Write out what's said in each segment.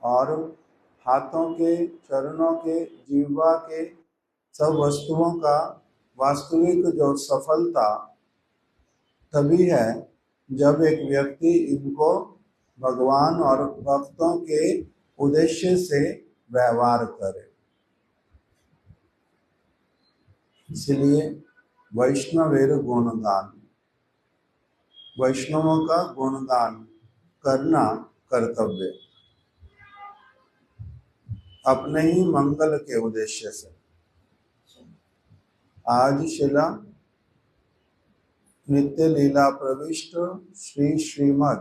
और हाथों के, चरणों के, जीवा के सब वस्तुओं का वास्तविक जो सफलता तभी है जब एक व्यक्ति इनको भगवान और भक्तों के उद्देश्य से व्यवहार करे। इसलिए वैष्णवेर गुणगान, वैष्णवों का गुणगान करना कर्तव्य, अपने ही मंगल के उद्देश्य से। आज शिला नित्य लीला प्रविष्ट श्री श्रीमद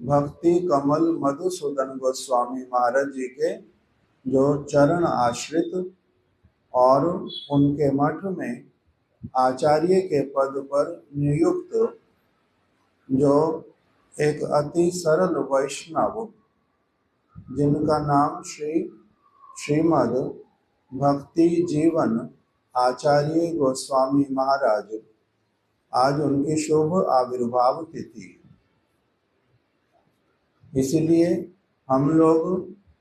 भक्ति कमल मधुसूदन गोस्वामी महाराज जी के जो चरण आश्रित और उनके मठ में आचार्य के पद पर नियुक्त जो एक अति सरल वैष्णव, जिनका नाम श्रीमद भक्ति जीवन आचार्य गोस्वामी महाराज, आज उनकी शुभ आविर्भाव तिथि। इसलिए हम लोग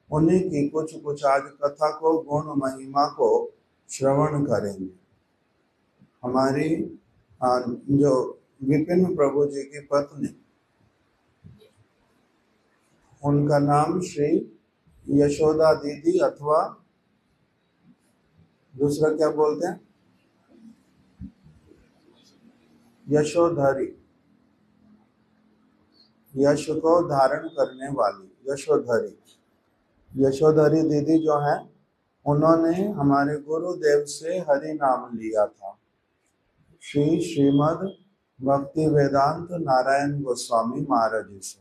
उन्हीं की कुछ आज कथा को, गुण महिमा को श्रवण करेंगे। हमारी जो विपिन प्रभु जी की पत्नी, उनका नाम श्री यशोदा दीदी अथवा दूसरा क्या बोलते हैं, यशोधरी, यश को धारण करने वाली यशोधरी। यशोधरी दीदी जो है, उन्होंने हमारे गुरुदेव से हरि नाम लिया था, श्रीमद भक्ति वेदांत नारायण गोस्वामी महाराज जी से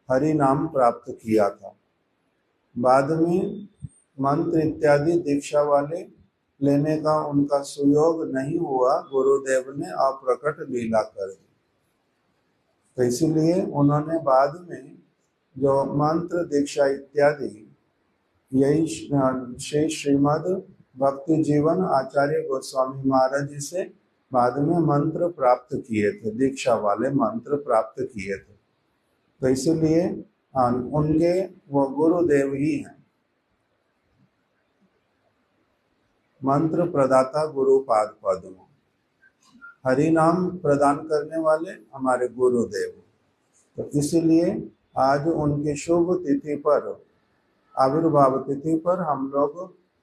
हरि नाम प्राप्त किया था। बाद में मंत्र इत्यादि दीक्षा वाले लेने का उनका सुयोग नहीं हुआ, गुरुदेव ने अप्रकट लीला कर दी। तो इसीलिए उन्होंने बाद में जो मंत्र दीक्षा इत्यादि, यही श्री श्रीमद भक्ति जीवन आचार्य गोस्वामी महाराज जी से बाद में मंत्र प्राप्त किए थे, दीक्षा वाले मंत्र प्राप्त किए थे। तो इसीलिए उनके वो गुरुदेव ही हैं, मंत्र प्रदाता गुरुपाद पद्म, हरि नाम प्रदान करने वाले हमारे गुरुदेव। तो इसीलिए आज उनकी शुभ तिथि पर, आविर्भाव तिथि पर, हम लोग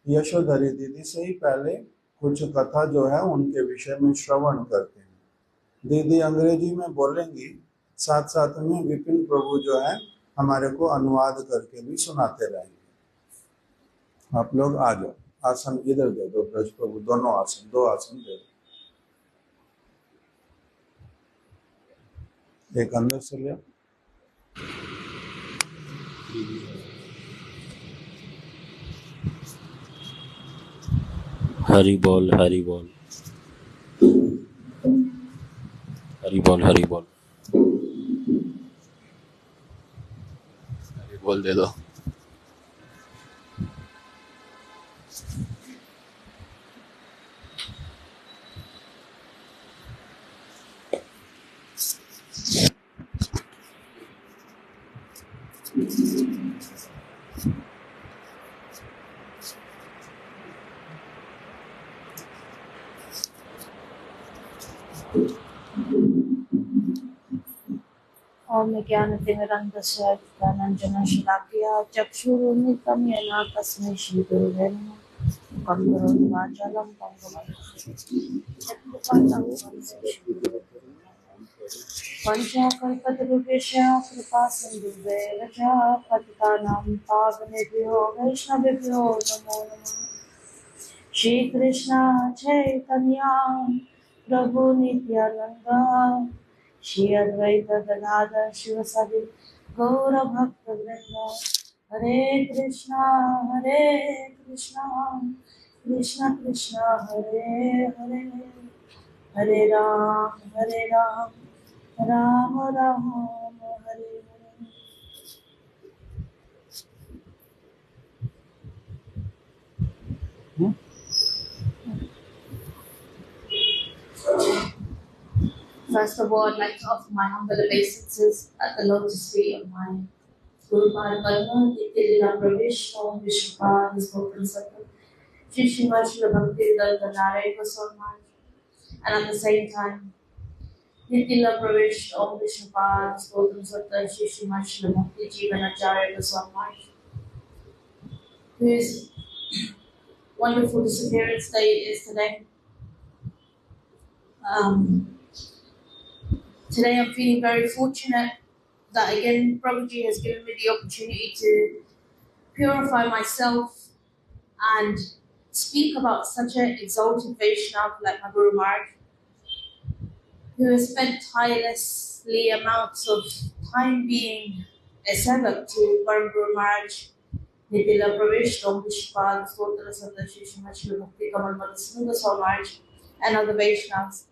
यशोधरी दीदी से ही पहले कुछ कथा जो है उनके विषय में श्रवण करते हैं। दीदी अंग्रेजी में बोलेंगी, साथ साथ में विपिन प्रभु जो है हमारे को अनुवाद करके भी सुनाते रहेंगे। आप लोग आ जाओ, आसन इधर दे दो, ब्रज प्रभु दोनों आसन, दो आसन दे दो, एक अंदर से ले। हरि बोल, हरि बोल, हरि बोल, हरि बोल, हरि बोल दे दो। ओम ज्ञानतिमिरन्धस्य ज्ञानाञ्जनशलाकया चक्षुरुन्मिलितं येन तस्मै श्रीगुरुवे नमः। करोति वाचालं पंचकल्पतरुभ्यश्च कृपा सिन्धुभ्येव च पतितानां पावनेभ्यो वैष्णवेभ्यो नमो नमः। श्रीकृष्ण चैतन्य प्रभु नित्यानंद, श्री अद्वैत गदाधर शिवसदि गौर भक्त वृंद। हरे कृष्णा कृष्ण कृष्ण हरे हरे, हरे Ram Ram Ram Hare Hare. First of all, I'd like to offer my humble obeisances at the lotus feet of my Gurupad Padma, Nityalila Pravesh, Om Vishnupada, Spoken Sattva, Shri Srimad Srila Bhaktivedanta Narayan Goswami Maharaj, and at the same time, Nityalila Pravesh, Om Vishnupada, Spoken Sattva, Shri Srimad Srila Bhakti Jivanacharya Goswami Maharaj, whose wonderful disappearance day is today. Today I'm feeling very fortunate that again Prabhuji has given me the opportunity to purify myself and speak about such an exalted Vaishnav like my Guru Maharaj, who has spent tirelessly amounts of time being a sevak to Param Guru Maharaj, Nityalila Pravesh, Om Vishnupada, Stotra Sattva, Shri Srimad Srila Bhakti Kamal Madhusudana Goswami Maharaj, and other Vaishnavas.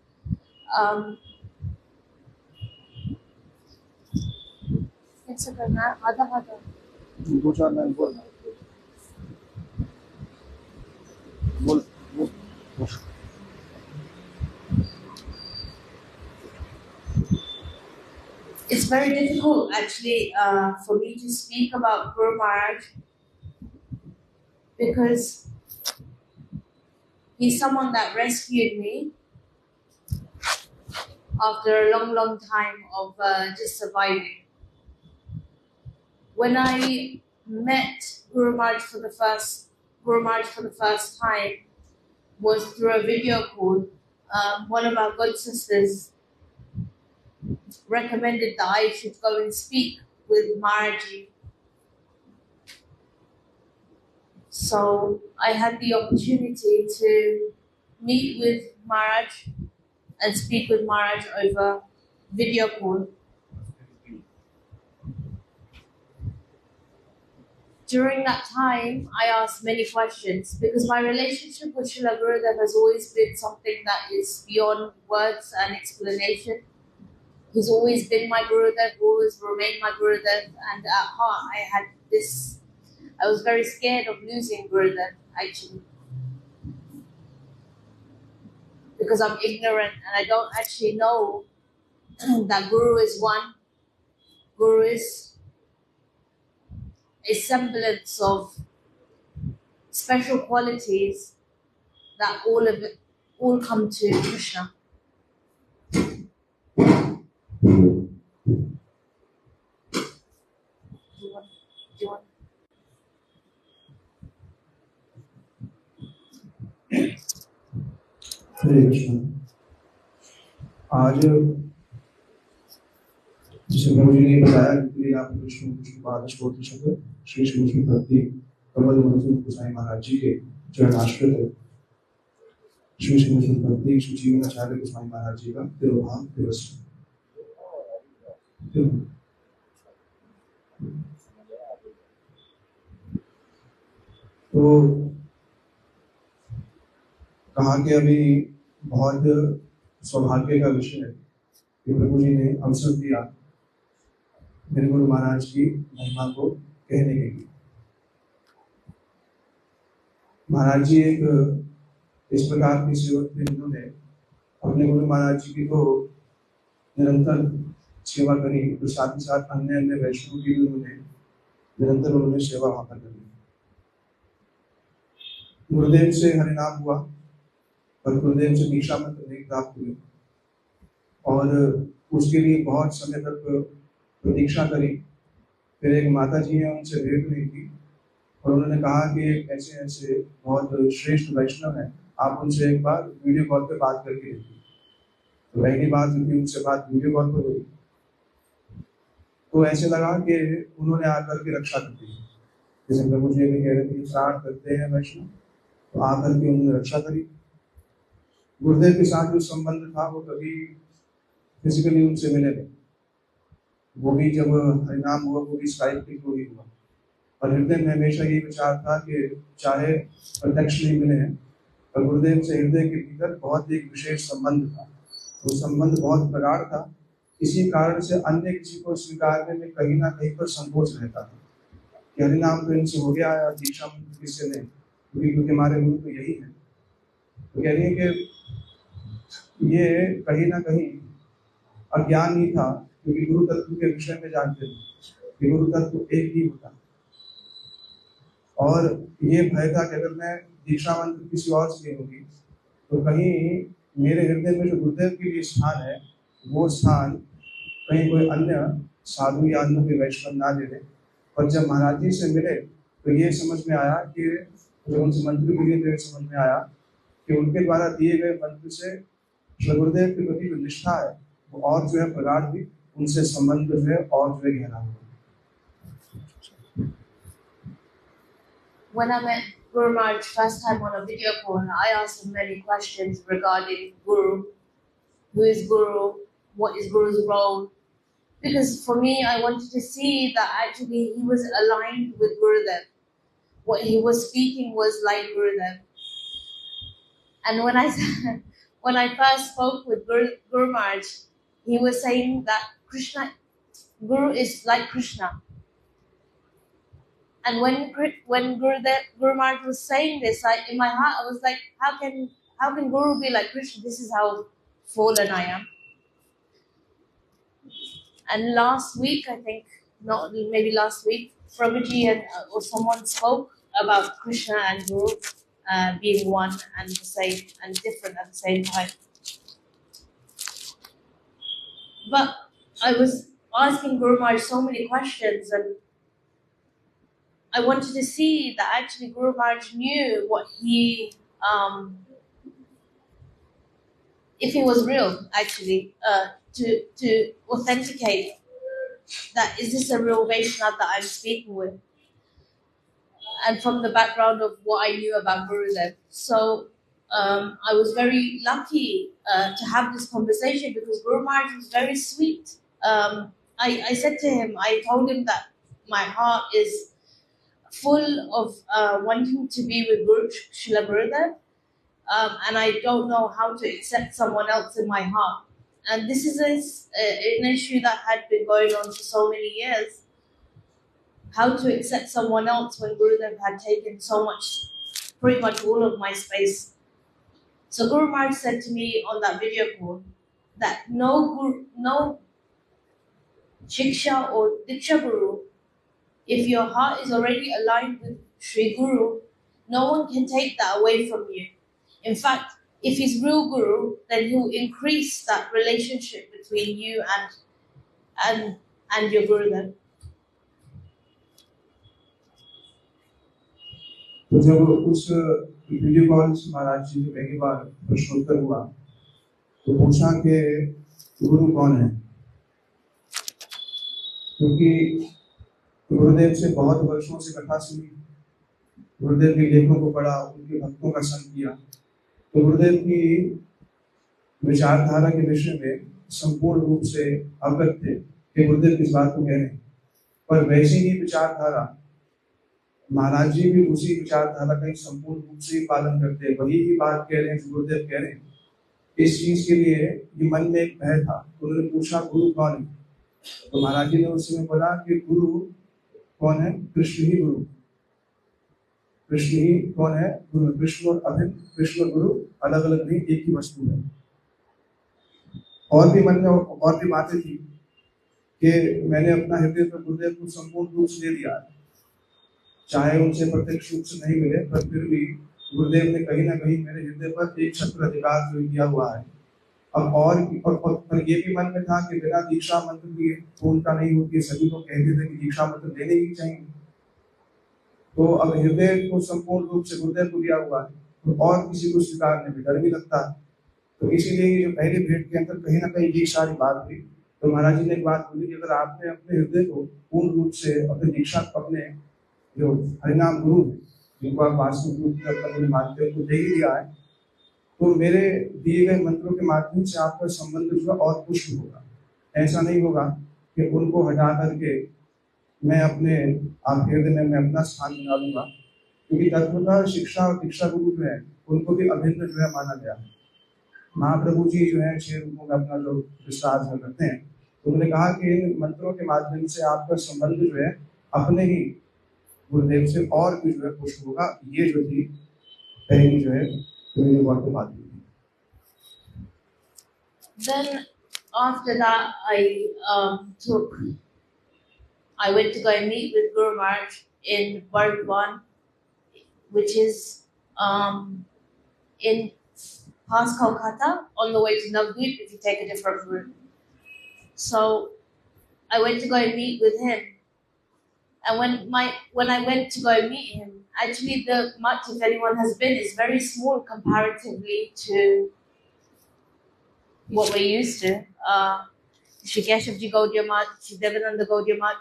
कैसे करना है आधा आधा 2-4 line बोल It's very difficult actually for me to speak about Guru Maharaj because he's someone that rescued me after a long time of just surviving. When I met Guru Maharaj for the first time was through a video call. One of our god sisters recommended that I should go and speak with Maharaji. So I had the opportunity to meet with Maharaj and speak with Maharaj over video call. During that time, I asked many questions because my relationship with Srila Gurudev has always been something that is beyond words and explanation. He's always been my Gurudev, always remained my Gurudev, and at heart I was very scared of losing Gurudev actually. Because I'm ignorant and I don't actually know that Guru is one. Guru is a semblance of special qualities that all come to Krishna. Do you want? हरे कृष्ण। आज जिसे प्रभु जी ने बताया कि आप विष्णु विष्णुपाद स्तोत्र शब्द श्री श्री विष्णु भक्ति कमल मधुसूदन गोसाई महाराज जी के चरण आश्रित श्री श्री विष्णु भक्ति श्री जीवनाचार्य गोसाई महाराज जी का तिरुभाव दिवस। तो कहा कि अभी बहुत सौभाग्य का विषय है कि प्रभु जी ने अवसर दिया मेरे गुरु महाराज की महिमा को कहने के लिए। महाराज जी एक इस प्रकार के सेवक थे जिन्होंने अपने गुरु महाराज जी की तो निरंतर सेवा करी, तो साथ ही साथ अन्य वैष्णव की भी उन्होंने सेवा वहां पर करी। गुरुदेव से हरिनाम हुआ और गुरुदेव से दीक्षा मंत्र नहीं प्राप्त हुए और उसके लिए बहुत समय तक प्रतीक्षा करी। फिर एक माता जी हैं, उनसे भेंट हुई थी और उन्होंने कहा कि ऐसे ऐसे बहुत श्रेष्ठ वैष्णव हैं, आप उनसे एक बार वीडियो कॉल पे बात करके देखिए। तो पहली बात उनकी उनसे बात वीडियो कॉल पर हुई तो ऐसे लगा कि उन्होंने आकर के रक्षा कर दी। जैसे प्रभु जी भी कह रहे थे कि श्राद्ध करते हैं वैष्णव, तो आकर के उन्होंने रक्षा करी। गुरुदेव के साथ जो संबंध था वो कभी फिजिकली उनसे मिले नहीं, वो भी जब हरिनाम हुआ वो भी स्काइप के थ्रू ही हुआ। और हृदय में हमेशा ये विचार था कि चाहे प्रत्यक्ष नहीं मिले हैं पर गुरुदेव से हृदय के भीतर बहुत एक विशेष संबंध था। वो संबंध बहुत प्रगाढ़ था, इसी कारण से अन्य किसी को स्वीकारने में कहीं ना कहीं पर संकोच रहता था कि हरिनाम तो इनसे हो गया है, दीक्षा मंत्र किससे नहीं, क्योंकि हमारे गुरु तो यही है। तो कह रही है कि ये कहीं ना कहीं अज्ञान ही था, क्योंकि गुरु तत्व के विषय में जानते थे कि गुरु तत्व एक ही होता, और ये भय था कि अगर मैं दीक्षा मंत्र किसी और से होगी तो कहीं मेरे हृदय में जो गुरुदेव के लिए स्थान है वो स्थान कहीं कोई अन्य साधु या अन्य कोई वैष्णव ना ले ले। और जब महाराज जी से मिले तो ये समझ में आया कि जो उनसे मंत्र के लिए समझ में आया कि उनके द्वारा दिए गए मंत्र से गुरुदेव के प्रति जो निष्ठा है वो और जो है प्रगाढ़ हुई, उनसे संबंध जो है और जो है गहरा हुआ। When I met Guru Maharaj first time on a video call, I asked him many questions regarding Guru, who is Guru, what is Guru's role, because for me I wanted to see that actually he was aligned with Gurudev. What he was speaking was like Gurudev. And when I first spoke with Guru Maharaj, he was saying that Guru is like Krishna. And when Guru Maharaj was saying this, in my heart I was like, how can Guru be like Krishna? This is how fallen I am. And last week, I think, maybe last week, Prabhuji or someone spoke about Krishna and Guru being one and the same and different at the same time. But I was asking Guru Maharaj so many questions, and I wanted to see that actually Guru Maharaj knew what if he was real, actually, to authenticate that is this a real Vaishnava that I'm speaking with, and from the background of what I knew about Gurudev. So I was very lucky to have this conversation because Guru Maharaj was very sweet. I said to him, I told him that my heart is full of wanting to be with Srila Gurudev, and I don't know how to accept someone else in my heart. And this is an issue that had been going on for so many years. How to accept someone else when Gurudev had taken so much, pretty much all of my space. So Guru Maharaj said to me on that video call that no Shiksha or Diksha Guru, if your heart is already aligned with Sri Guru, no one can take that away from you. In fact, if he's real Guru, then he will increase that relationship between you and your Gurudev. तो जब उस video call से महाराज जी से पहली बार प्रश्नोत्तर हुआ तो पूछा कि गुरु कौन है, क्योंकि गुरुदेव से बहुत वर्षों से कथा सुनी, गुरुदेव के लेखों को पढ़ा, उनके भक्तों का संग किया, तो गुरुदेव की विचारधारा के विषय में संपूर्ण रूप से अवगत थे कि गुरुदेव किस बात को कह रहे हैं। पर वैसी ही विचारधारा महाराज जी भी उसी विचारधारा का संपूर्ण रूप से पालन करते हैं, वही ही बात कह रहे हैं जो गुरुदेव कह रहे हैं। इस चीज के लिए ये मन में एक भय था। उन्होंने पूछा गुरु कौन है, तो महाराज जी ने उस समय बोला कि गुरु कौन है, कृष्ण ही गुरु। कृष्ण ही कौन है, गुरु। कृष्ण और अभिन्न, कृष्ण और गुरु अलग अलग नहीं, एक ही वस्तु है। और भी मन में और भी बातें थी कि मैंने अपना हृदय पर गुरुदेव को संपूर्ण रूप से दे दिया, चाहे उनसे प्रत्यक्ष रूप से नहीं मिले, पर फिर भी गुरुदेव ने कहीं ना कहीं मेरे हृदय पर एक छत्र अधिकार जो किया हुआ है। अब और ये भी मन में था कि बिना दीक्षा मंत्र दिए पूर्णता नहीं होती। सभी लोग कहते थे कि दीक्षा मंत्र लेने ही चाहिए, तो अब हृदय को संपूर्ण रूप से गुरुदेव को दिया हुआ है, तो और किसी को स्वीकारने में डर भी लगता है। तो इसीलिए जो पहली भेंट के अंदर कहीं ना कहीं ये सारी बात हुई। तो महाराज जी ने एक बात बोली कि अगर आपने अपने हृदय को पूर्ण रूप से अपने दीक्षा अपने जो हरिनाम गुरु है, जिनको आप वास्तविक रूप से मानते हो, दे ही दिया है, तो मेरे दिए गए मंत्रों के माध्यम से आपका संबंध जो है और पुष्ट होगा। ऐसा नहीं होगा कि उनको हटा करके मैं अपने आपके हृदय में अपना स्थान बना लूंगा, क्योंकि तत्वतः शिक्षा और दीक्षा गुरु जो है उनको भी अभिन्न जो है माना गया है। महाप्रभु जी जो है 6 रूपों में अपना जो विस्तार करते हैं, तो उन्होंने कहा कि इन मंत्रों के माध्यम से आपका संबंध जो है अपने ही गुरुदेव से और भी जो है पुष्ट होगा। ये जो थी पहली जो है बात। Then after that I went to go and meet with Guru Maharaj in Bardwan, which is in past Kolkata on the way to Navdeep if you take a different route. So I went to go and meet with him. And when I went to go and meet him, actually the mutt, if anyone has been, is very small comparatively to what we're used to. Shri Keshavji Gaudiya Mutt, Shri Devananda Gaudiya Mutt,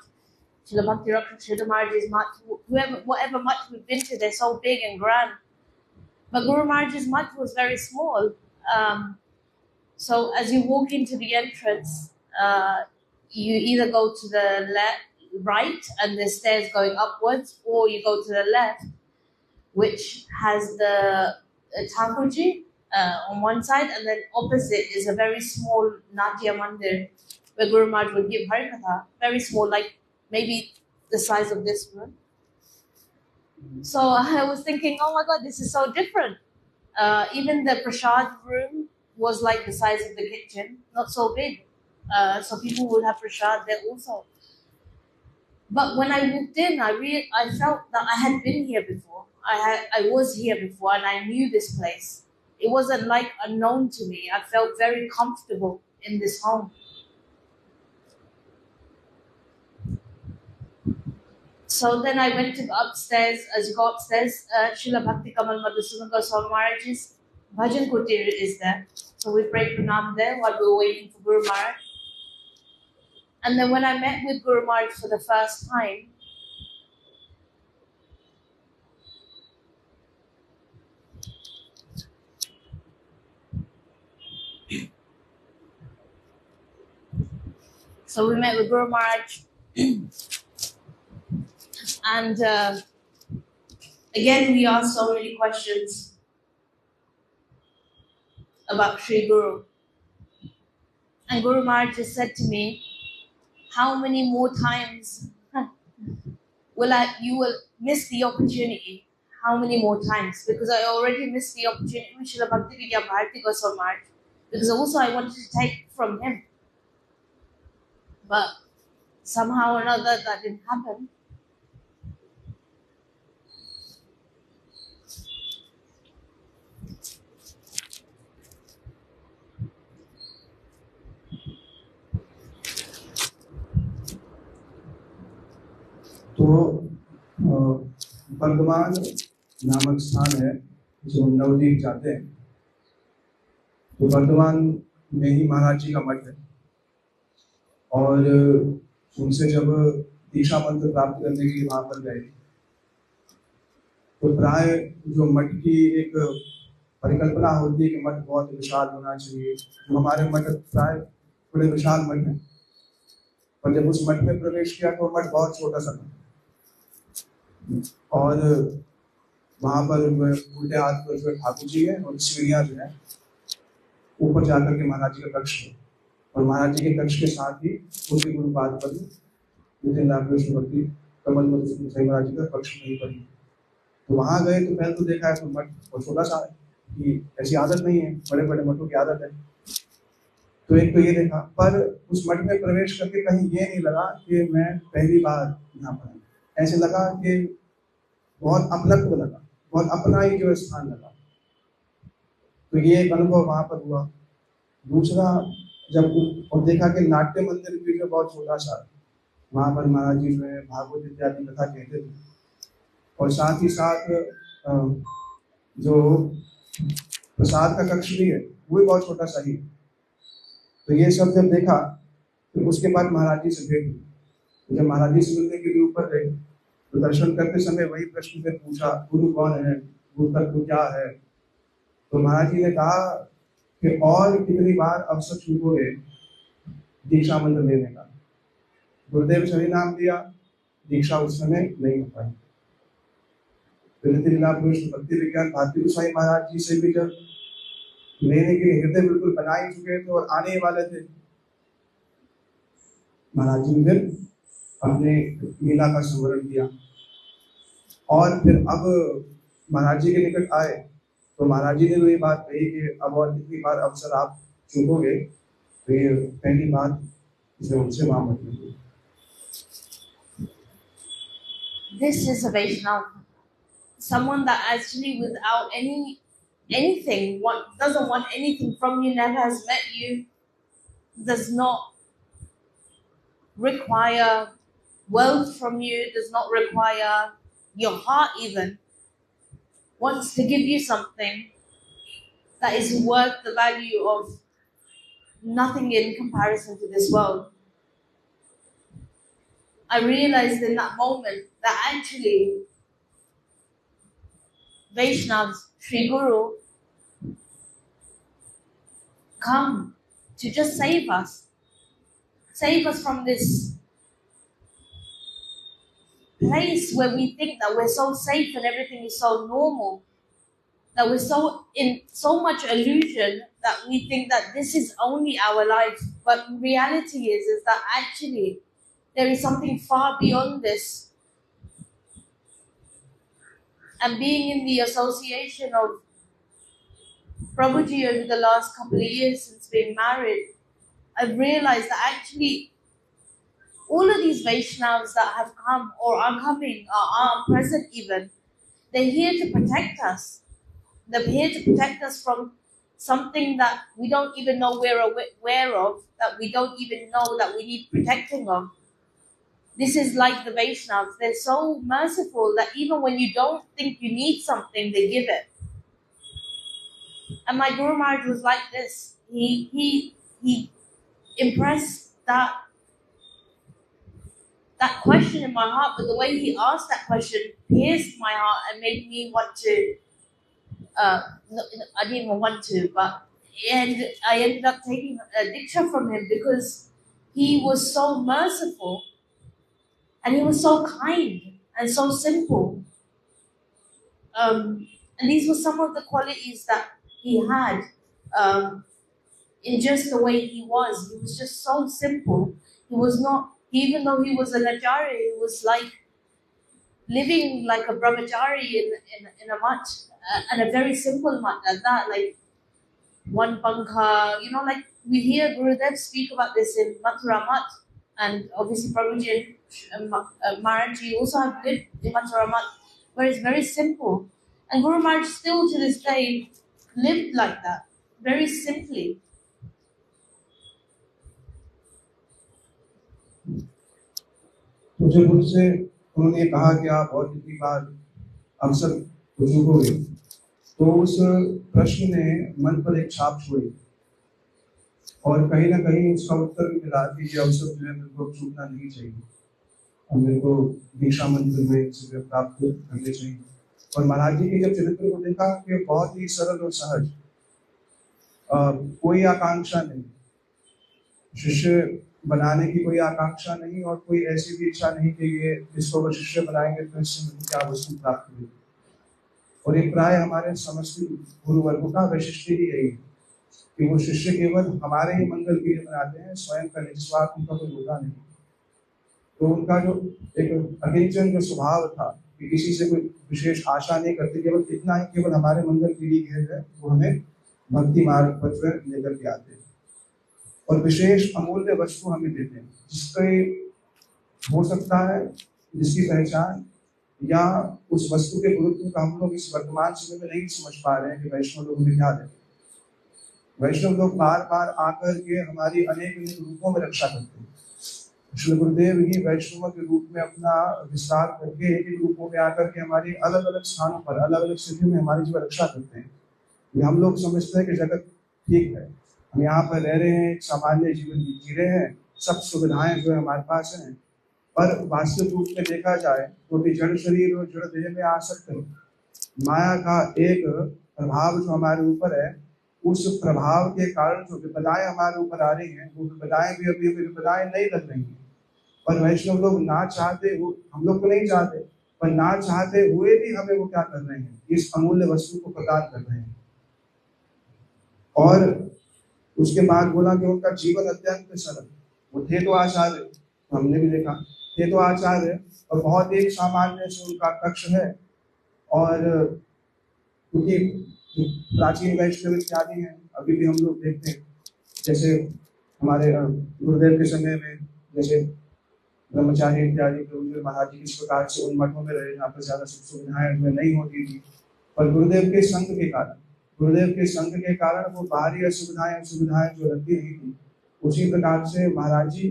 Srila Bhakti Rakshak Maharaj's mutt, whatever mutt we've been to, they're so big and grand. But Guru Maharaj's mutt was very small. So as you walk into the entrance, you either go to the right and the stairs going upwards, or you go to the left, which has the Thakurji on one side, and then opposite is a very small Natya Mandir where Guru Maharaj would give Harikatha, very small, like maybe the size of this room. So I was thinking, oh my God, this is so different. Even the prasad room was like the size of the kitchen, not so big. So people would have prasad there also. But when I walked in, I felt that I had been here before. I was here before, and I knew this place. It wasn't like unknown to me. I felt very comfortable in this home. So then I went to upstairs. As you go upstairs, Srila Bhakti Kamal Madhusudan Goswami Maharaj's Bhajan Kutir is there. So we prayed Pranam there while we were waiting for Guru Maharaj. And then when I met with Guru Maharaj for the first time, so we met with Guru Maharaj, and again we asked so many questions about Sri Guru. And Guru Maharaj just said to me, how many more times you will miss the opportunity? How many more times? Because I already missed the opportunity with Srila Bhakti Vidya Bharati Goswami Maharaj. Because also I wanted to take from him. But somehow or another that didn't happen. तो बर्धमान नामक स्थान है जो नवदीप जाते हैं, तो बर्धमान में ही महाराज जी का मठ है। और उनसे जब दीक्षा मंत्र प्राप्त करने के लिए वहां पर गए, तो प्राय जो मठ की एक परिकल्पना होती है कि मठ बहुत विशाल होना चाहिए, तो हमारे मठ प्राय बड़े विशाल मठ है, पर जब उस मठ में प्रवेश किया तो मठ बहुत छोटा सा था। और वहां पर उल्टे हाथ पर जो ठाकुर जी है और सीढ़ियां जो है ऊपर जाकर के महाराज जी का कक्ष है, और महाराज जी के कक्ष के साथ ही उनके गुरुपाद पर नितिन रामकृष्ण भक्ति कमल मधुसूदन साईं महाराज जी का कक्ष नहीं पर। तो वहां गए तो पहले तो देखा है तो मठ बहुत छोटा सा है, कि ऐसी आदत नहीं है, बड़े बड़े मठों की आदत है। तो एक तो ये देखा, पर उस मठ में प्रवेश करके कहीं ये नहीं लगा कि मैं पहली बार यहाँ पर, ऐसे लगा कि बहुत अपनत्व लगा, बहुत अपना ही जो स्थान लगा। तो ये एक अनुभव वहां पर हुआ। दूसरा, जब और देखा कि नाट्य मंदिर भी जो बहुत छोटा सा, वहां पर महाराज जी जो है भागवत इत्यादि कथा कहते थे, और साथ ही साथ जो प्रसाद का कक्ष भी है वो भी बहुत छोटा सा ही। तो ये सब जब देखा, तो उसके बाद महाराज जी से भेंट हुई। जब महाराज जी से मिलने के लिए ऊपर गए, तो दर्शन करते समय वही प्रश्न फिर पूछा, गुरु कौन है, गुरु तत्व क्या है। तो महाराज जी ने कहा कि और कितनी बार अवसर छूटोगे दीक्षा मंत्र लेने का। गुरुदेव से नाम दिया, दीक्षा उस समय नहीं हो पाई। तो नितिन रामकृष्ण भक्ति विज्ञान भारती गोसाई महाराज जी से भी जब लेने के लिए हृदय बिल्कुल बना ही चुके थे और आने वाले थे, महाराज जी ने फिर अपने लीला का स्मरण किया। और फिर अब महाराज जी के निकट आए, तो महाराज जी ने ये बात कही कि अब और कितनी बार अवसर आप चूकोगे, तो ये पहली बात जो उनसे वहां मत लीजिए। this is a Vaishnav, someone that actually without anything, doesn't want anything from you, never has met you, does not require wealth from you, does not require your heart even, wants to give you something that is worth the value of nothing in comparison to this world. I realized in that moment that actually Vaishnavas, Sri Guru, come to just save us from this place where we think that we're so safe and everything is so normal, that we're so in so much illusion that we think that this is only our life. But reality is that actually there is something far beyond this. And being in the association of Prabhuji over the last couple of years since being married, I've realized that actually all of these Vaishnavas that have come or are coming or are present even, they're here to protect us. They're here to protect us from something that we don't even know we're aware of, that we don't even know that we need protecting of. This is like the Vaishnavas. They're so merciful that even when you don't think you need something, they give it. And my Guru Maharaj was like this. He impressed that question in my heart, but the way he asked that question pierced my heart and made me want to, I didn't even want to, and I ended up taking a diksha from him because he was so merciful and he was so kind and so simple. And these were some of the qualities that he had in just the way he was. He was just so simple. He was not, even though he was an acharya, he was like living like a brahmachari in a mutt, and a very simple mutt at that, like one pankha, like we hear Gurudev speak about this in Mathura Mutt, and obviously Prabhuji and Maharajji also have lived in Mathura Mutt, where it's very simple. And Guru Maharaj still to this day lived like that, very simply. मुझे मुझसे उन्होंने कहा कि आप और कितनी बार अवसर बुजुर्गोगे, तो उस प्रश्न ने मन पर एक छाप छोड़ी और कहीं ना कहीं उसका उत्तर भी मिला कि ये अवसर जो है मेरे को चूकना नहीं चाहिए और मेरे को दीक्षा मंदिर में इसे प्राप्त करने चाहिए। और महाराज जी के जब चरित्र को देखा कि बहुत ही सरल और सहज, कोई आकांक्षा नहीं, शिष्य बनाने की कोई आकांक्षा नहीं और कोई ऐसी भी इच्छा नहीं कि ये इसको अगर शिष्य बनाएंगे तो इससे मुझे क्या वस्तु प्राप्त होगी। और ये प्राय हमारे समस्त गुरु वर्ग का वैशिष्ट्य ही यही है कि वो शिष्य केवल हमारे ही मंगल के लिए बनाते हैं, स्वयं का निज स्वार्थ उनका कोई होता नहीं। तो उनका जो एक अकिंचन जो स्वभाव था कि किसी से कोई विशेष आशा नहीं करते, केवल इतना ही, केवल हमारे मंगल के लिए है वो हमें भक्ति मार्ग पर लेकर के आते हैं और विशेष अमूल्य वस्तु हमें देते हैं, जिसके हो सकता है जिसकी पहचान या उस वस्तु के गुरुत्व का हम लोग इस वर्तमान समय में नहीं समझ पा रहे हैं कि वैष्णव लोग हमें क्या देते हैं। वैष्णव लोग बार बार आकर के हमारी अनेक अनेक रूपों में रक्षा करते हैं। श्री गुरुदेव ही वैष्णव के रूप में अपना विस्तार करके एक एक रूपों में आकर के हमारी अलग अलग स्थानों पर अलग अलग स्थितियों में हमारी जो रक्षा करते हैं। हम लोग समझते हैं कि जगत ठीक है, हम यहाँ पर रह रहे हैं, एक सामान्य जीवन जी रहे हैं, सब सुविधाएं जो है हमारे पास हैं, पर वास्तविक रूप में देखा जाए तो भी जड़ शरीर और जड़ देह में आसक्त है। माया का एक प्रभाव जो हमारे ऊपर है, उस प्रभाव के कारण जो विपदाएं हमारे ऊपर आ रही हैं, वो विपदाएं भी अभी विपदाएं नहीं लग रही हैं। पर वैष्णव लोग ना चाहते हो, हम लोग को नहीं चाहते, पर ना चाहते हुए भी हमें वो क्या कर रहे हैं, इस अमूल्य वस्तु को प्रदान कर रहे हैं। और उसके बाद बोला कि उनका जीवन अत्यंत सरल, वो थे तो आचार्य, तो हमने भी देखा थे तो आचार्य और बहुत एक सामान्य से उनका कक्ष है। और क्योंकि प्राचीन वैष्णव इत्यादि हैं, अभी भी हम लोग देखते हैं, जैसे हमारे गुरुदेव के समय में जैसे ब्रह्मचारी इत्यादि प्रभु महाराज जी किस प्रकार से उन मठों में रहे जहाँ पर ज्यादा सुख सुविधाएं उनमें नहीं होती थी, पर गुरुदेव के संग के कारण वो बाहरी असुविधाएं सुविधाएं जो रहती नहीं थी, उसी प्रकार से महाराज जी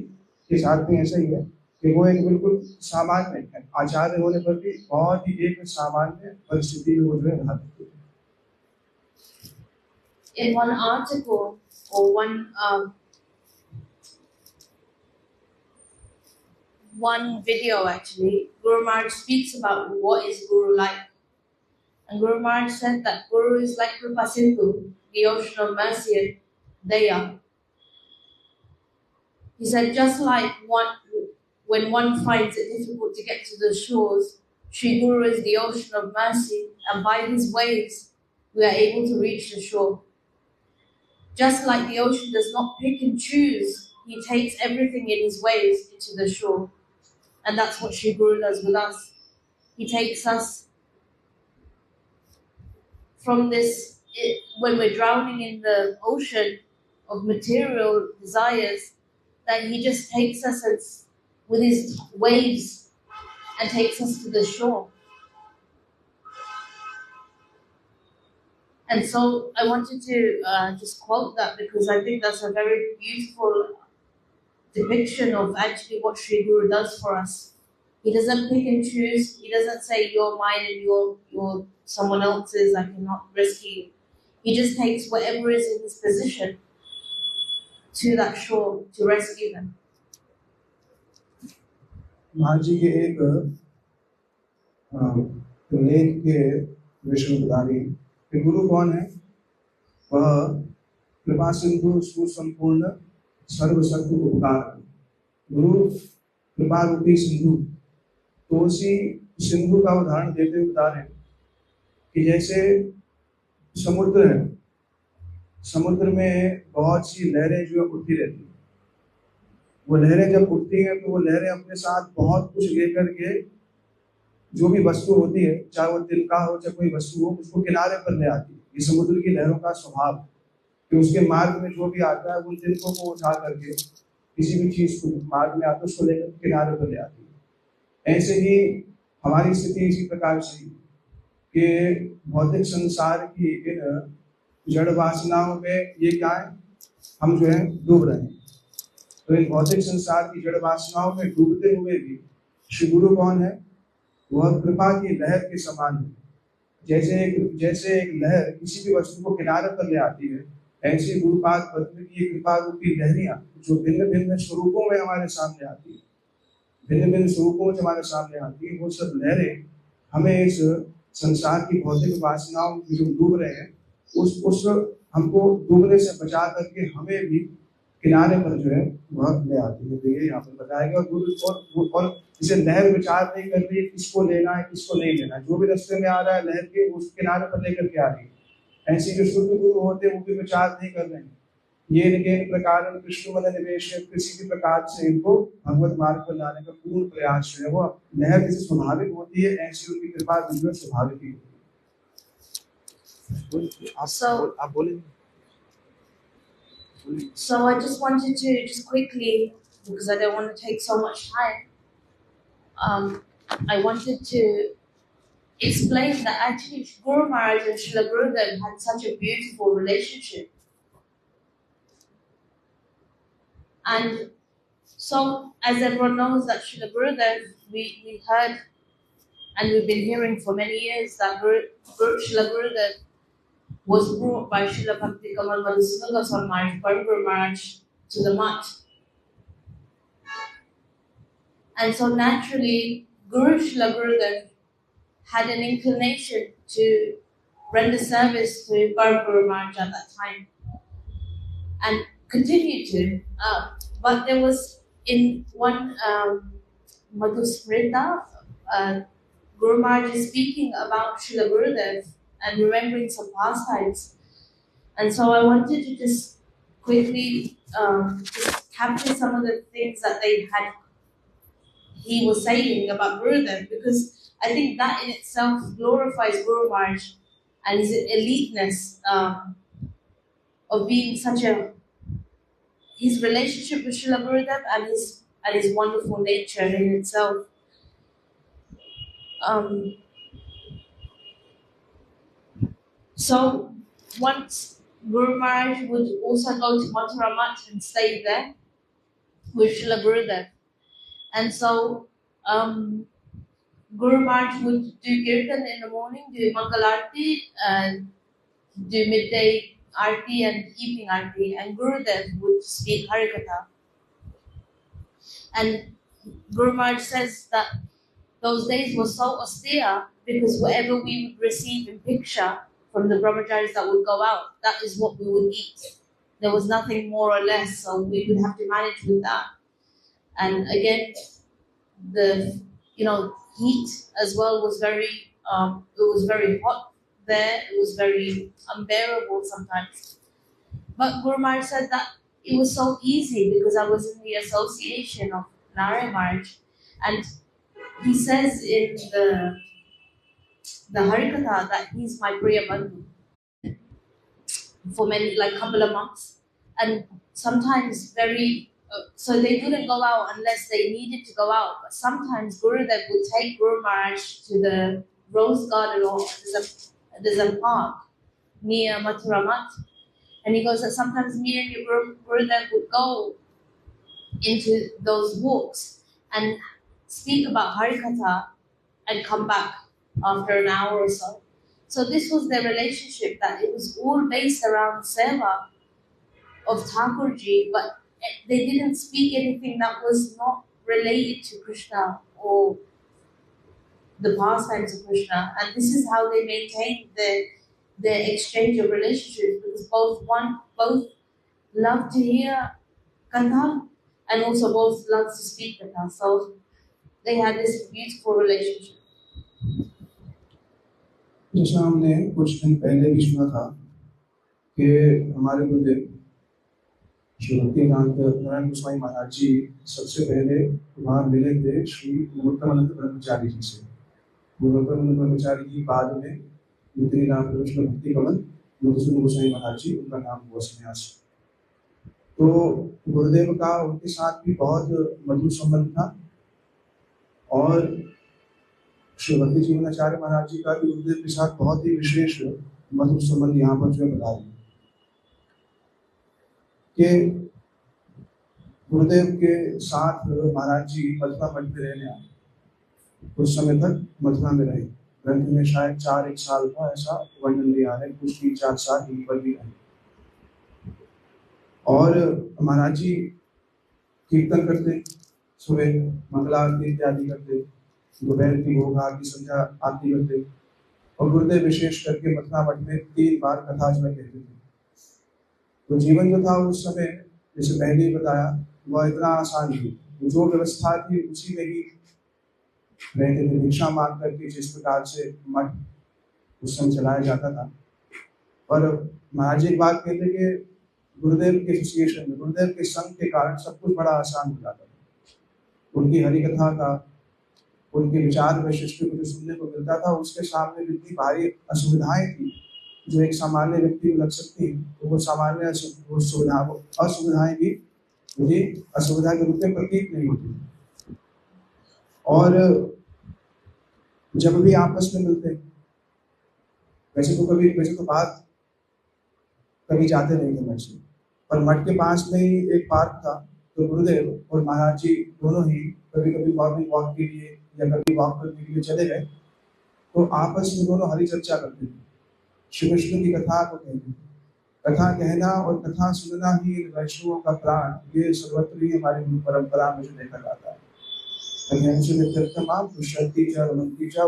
के साथ भी ऐसा ही है कि वो एक बिल्कुल सामान्य आचार्य होने पर भी बहुत ही एक सामान्य परिस्थिति में वो जो है रहा करते थे। In one article or one video actually, Guru Maharaj speaks about what is Guru like. And Guru Maharaj said that Guru is like Kripa Sindhu, the ocean of mercy and daya. He said just like when one finds it difficult to get to the shores, Sri Guru is the ocean of mercy, and by his waves we are able to reach the shore. Just like the ocean does not pick and choose, he takes everything in his waves into the shore. And that's what Sri Guru does with us. He takes us from this, when we're drowning in the ocean of material desires, that he just takes us with his waves and takes us to the shore. And so I wanted to just quote that because I think that's a very beautiful depiction of actually what Sri Guru does for us. He doesn't pick and choose. He doesn't say you're mine and you're someone else's, I cannot rescue you. He just takes whatever is in his position to that shore to rescue them. महाराज जी के एक लेख के विषय बता रही कि गुरु कौन है? वह कृपा सिंधु सुसंपूर्ण सर्वशक्ति उपकार। गुरु कृपा रूपी सिंधु। तो उसी सिंधु का उदाहरण देते हुए बता रहे हैं कि जैसे समुद्र है, समुद्र में बहुत सी लहरें जो उठती रहती हैं। वो लहरें जब उठती हैं तो वो लहरें अपने साथ बहुत कुछ लेकर के जो भी वस्तु होती है, चाहे वो तिनका हो चाहे कोई वस्तु हो, उसको किनारे पर ले आती है। ये समुद्र की लहरों का स्वभाव है कि उसके मार्ग में जो भी आता है वो तिनकों को उठा करके किसी भी चीज को मार्ग में आता है उसको लेकर किनारे पर ले आती है। ऐसे ही हमारी स्थिति इसी प्रकार से कि भौतिक संसार की इन जड़ वासनाओं में ये क्या है, हम जो है डूब रहे हैं। तो इन भौतिक संसार की जड़ वासनाओं में डूबते हुए भी श्री गुरु कौन है? वह कृपा की लहर के समान है। जैसे एक लहर किसी भी वस्तु को किनारे पर ले आती है, ऐसे गुरुपाद पद्म की कृपा रूपी लहरियां जो भिन्न भिन्न स्वरूपों में हमारे सामने आती है, भिन्न भिन्न स्वरूपों में हमारे सामने आती है, वो सब लहरें हमें इस संसार की भौतिक वासनाओं में जो डूब रहे हैं उस हमको डूबने से बचा करके हमें भी किनारे पर जो है वह ले आती है। तो ये यहाँ पर बताया गया। और इसे लहर विचार नहीं कर रही है किसको लेना है किसको नहीं लेना है, जो भी रास्ते में आ रहा है लहर के उस किनारे पर लेकर के आ रही है। ऐसे जो शुद्ध गुरु होते हैं वो भी विचार नहीं कर रहे हैं, ये निकेन प्रकार कृष्ण मन निवेश किसी भी प्रकार से इनको भगवत मार्ग पर लाने का पूर्ण प्रयास जो है वो लहर जैसे स्वाभाविक होती है, ऐसी उनकी कृपा बिल्कुल स्वाभाविक ही होती है। So I just wanted to just quickly, because I don't want to take so much time, I wanted to explain that actually Guru Maharaj and Srila Gurudev had such a beautiful relationship. And so, as everyone knows that Srila Gurudev, we heard and we've been hearing for many years that Srila Gurudev was brought by Srila Bhakti Kamal Madhusudana Goswami Maharaj, Guru Maharaj, to the mutt. And so naturally, Guru Srila Gurudev had an inclination to render service to Guru Maharaj at that time, and continued to. But there was in one Madhusmrita, Guru Maharaj is speaking about Srila Gurudev and remembering some pastimes. And so I wanted to just quickly just capture some of the things that he was saying about Gurudev, because I think that in itself glorifies Guru Maharaj and his eliteness of being his relationship with Srila Gurudev and his wonderful nature in itself. So once Guru Maharaj would also go to Mathura Math and stay there with Srila Gurudev. And so Guru Maharaj would do Kirtan in the morning, do Mangal Aarti, and do midday Aarti and evening Aarti, and Gurudev would speak Harikatha. And Guru Maharaj says that those days were so austere because whatever we would receive in Bhiksha from the brahmacharis that would go out, that is what we would eat. There was nothing more or less, so we would have to manage with that. And again, the heat as well was very hot there. It was very unbearable sometimes. But Guru Maharaj said that it was so easy because I was in the association of Narayan Maharaj, and he says in the Harikatha that he's my Priya Bandhu for many, like couple of months, and sometimes so they wouldn't go out unless they needed to go out. But sometimes Gurudev would take Guru Maharaj to the Rose Garden, or there's a park near Mathura Math, and he goes that sometimes me and your Gurudev would go into those walks and speak about Harikatha and come back after an hour or so. So this was their relationship, that it was all based around seva of Thakurji, but they didn't speak anything that was not related to Krishna or the pastimes of Krishna. And this is how they maintained their exchange of relationships, because both love to hear Katha and also both love to speak Katha. So they had this beautiful relationship. जैसा हमने कुछ दिन पहले भी सुना था कि हमारे गुरुदेव श्री भक्तिवेदांत नारायण गोस्वामी महाराज जी सबसे पहले वहाँ मिले थे श्री गुरुत्तमानंद ब्रह्मचारी जी से। गुरुत्तमानंद ब्रह्मचारी जी बाद में नितिन राम कृष्ण भक्ति कमल मधुसूदन गोस्वामी महाराज जी, उनका नाम हुआ सन्यास। तो गुरुदेव का उनके साथ भी बहुत मधुर संबंध था, और श्री भक्ति जीवनाचार्य महाराज जी का भी गुरुदेव के साथ बहुत ही विशेष मधुर संबंध यहाँ पर जो है बता रहे हैं कि गुरुदेव के साथ महाराज जी मथुरा मठ में रहने आए। कुछ समय तक मथुरा में रहे। ग्रंथ में शायद 4-1 साल का ऐसा वर्णन दिया है, कुछ 3-4 साल यहीं पर भी रहे। और महाराज जी कीर्तन करते, सुबह मंगला आरती इत्यादि करते, दोपहर की भोग आरती, संध्या आरती करते, और गुरुदेव विशेष करके मथुरा मठ में 3 बार कथा जो कहते थे। तो जीवन जो था उस समय, जैसे पहले ही बताया, वह इतना आसान थी। जो व्यवस्था थी उसी में ही रहते थे, भिक्षा मांग करके जिस प्रकार से मठ उस समय चलाया जाता था। और महाराज जी एक बात कहते कि गुरुदेव के एसोसिएशन में, गुरुदेव के संग के कारण सब कुछ बड़ा आसान हो जाता था। उनकी हरिकथा का, उनके विचार वैशिष्ट को जो सुनने को मिलता था, उसके सामने जितनी भारी असुविधाएं थी जो एक सामान्य व्यक्ति को लग सकती, तो वो सामान्य असुविधाएं भी मुझे असुविधा के रूप में प्रतीत नहीं होती। और जब भी आपस में मिलते, वैसे तो बात कभी जाते नहीं थे मठ से, पर मठ के पास में ही एक पार्क था, तो गुरुदेव और महाराज जी दोनों ही कभी कभी मॉर्निंग वॉक के लिए या कभी वॉक करने के लिए चले गए, तो आपस में दोनों हरि चर्चा करते थे, श्री कृष्ण की कथा को कहते थे। कथा कहना और कथा सुनना ही वैष्णवों का प्राण, ये सर्वत्र ही हमारी गुरु परंपरा में जो देखा जाता है।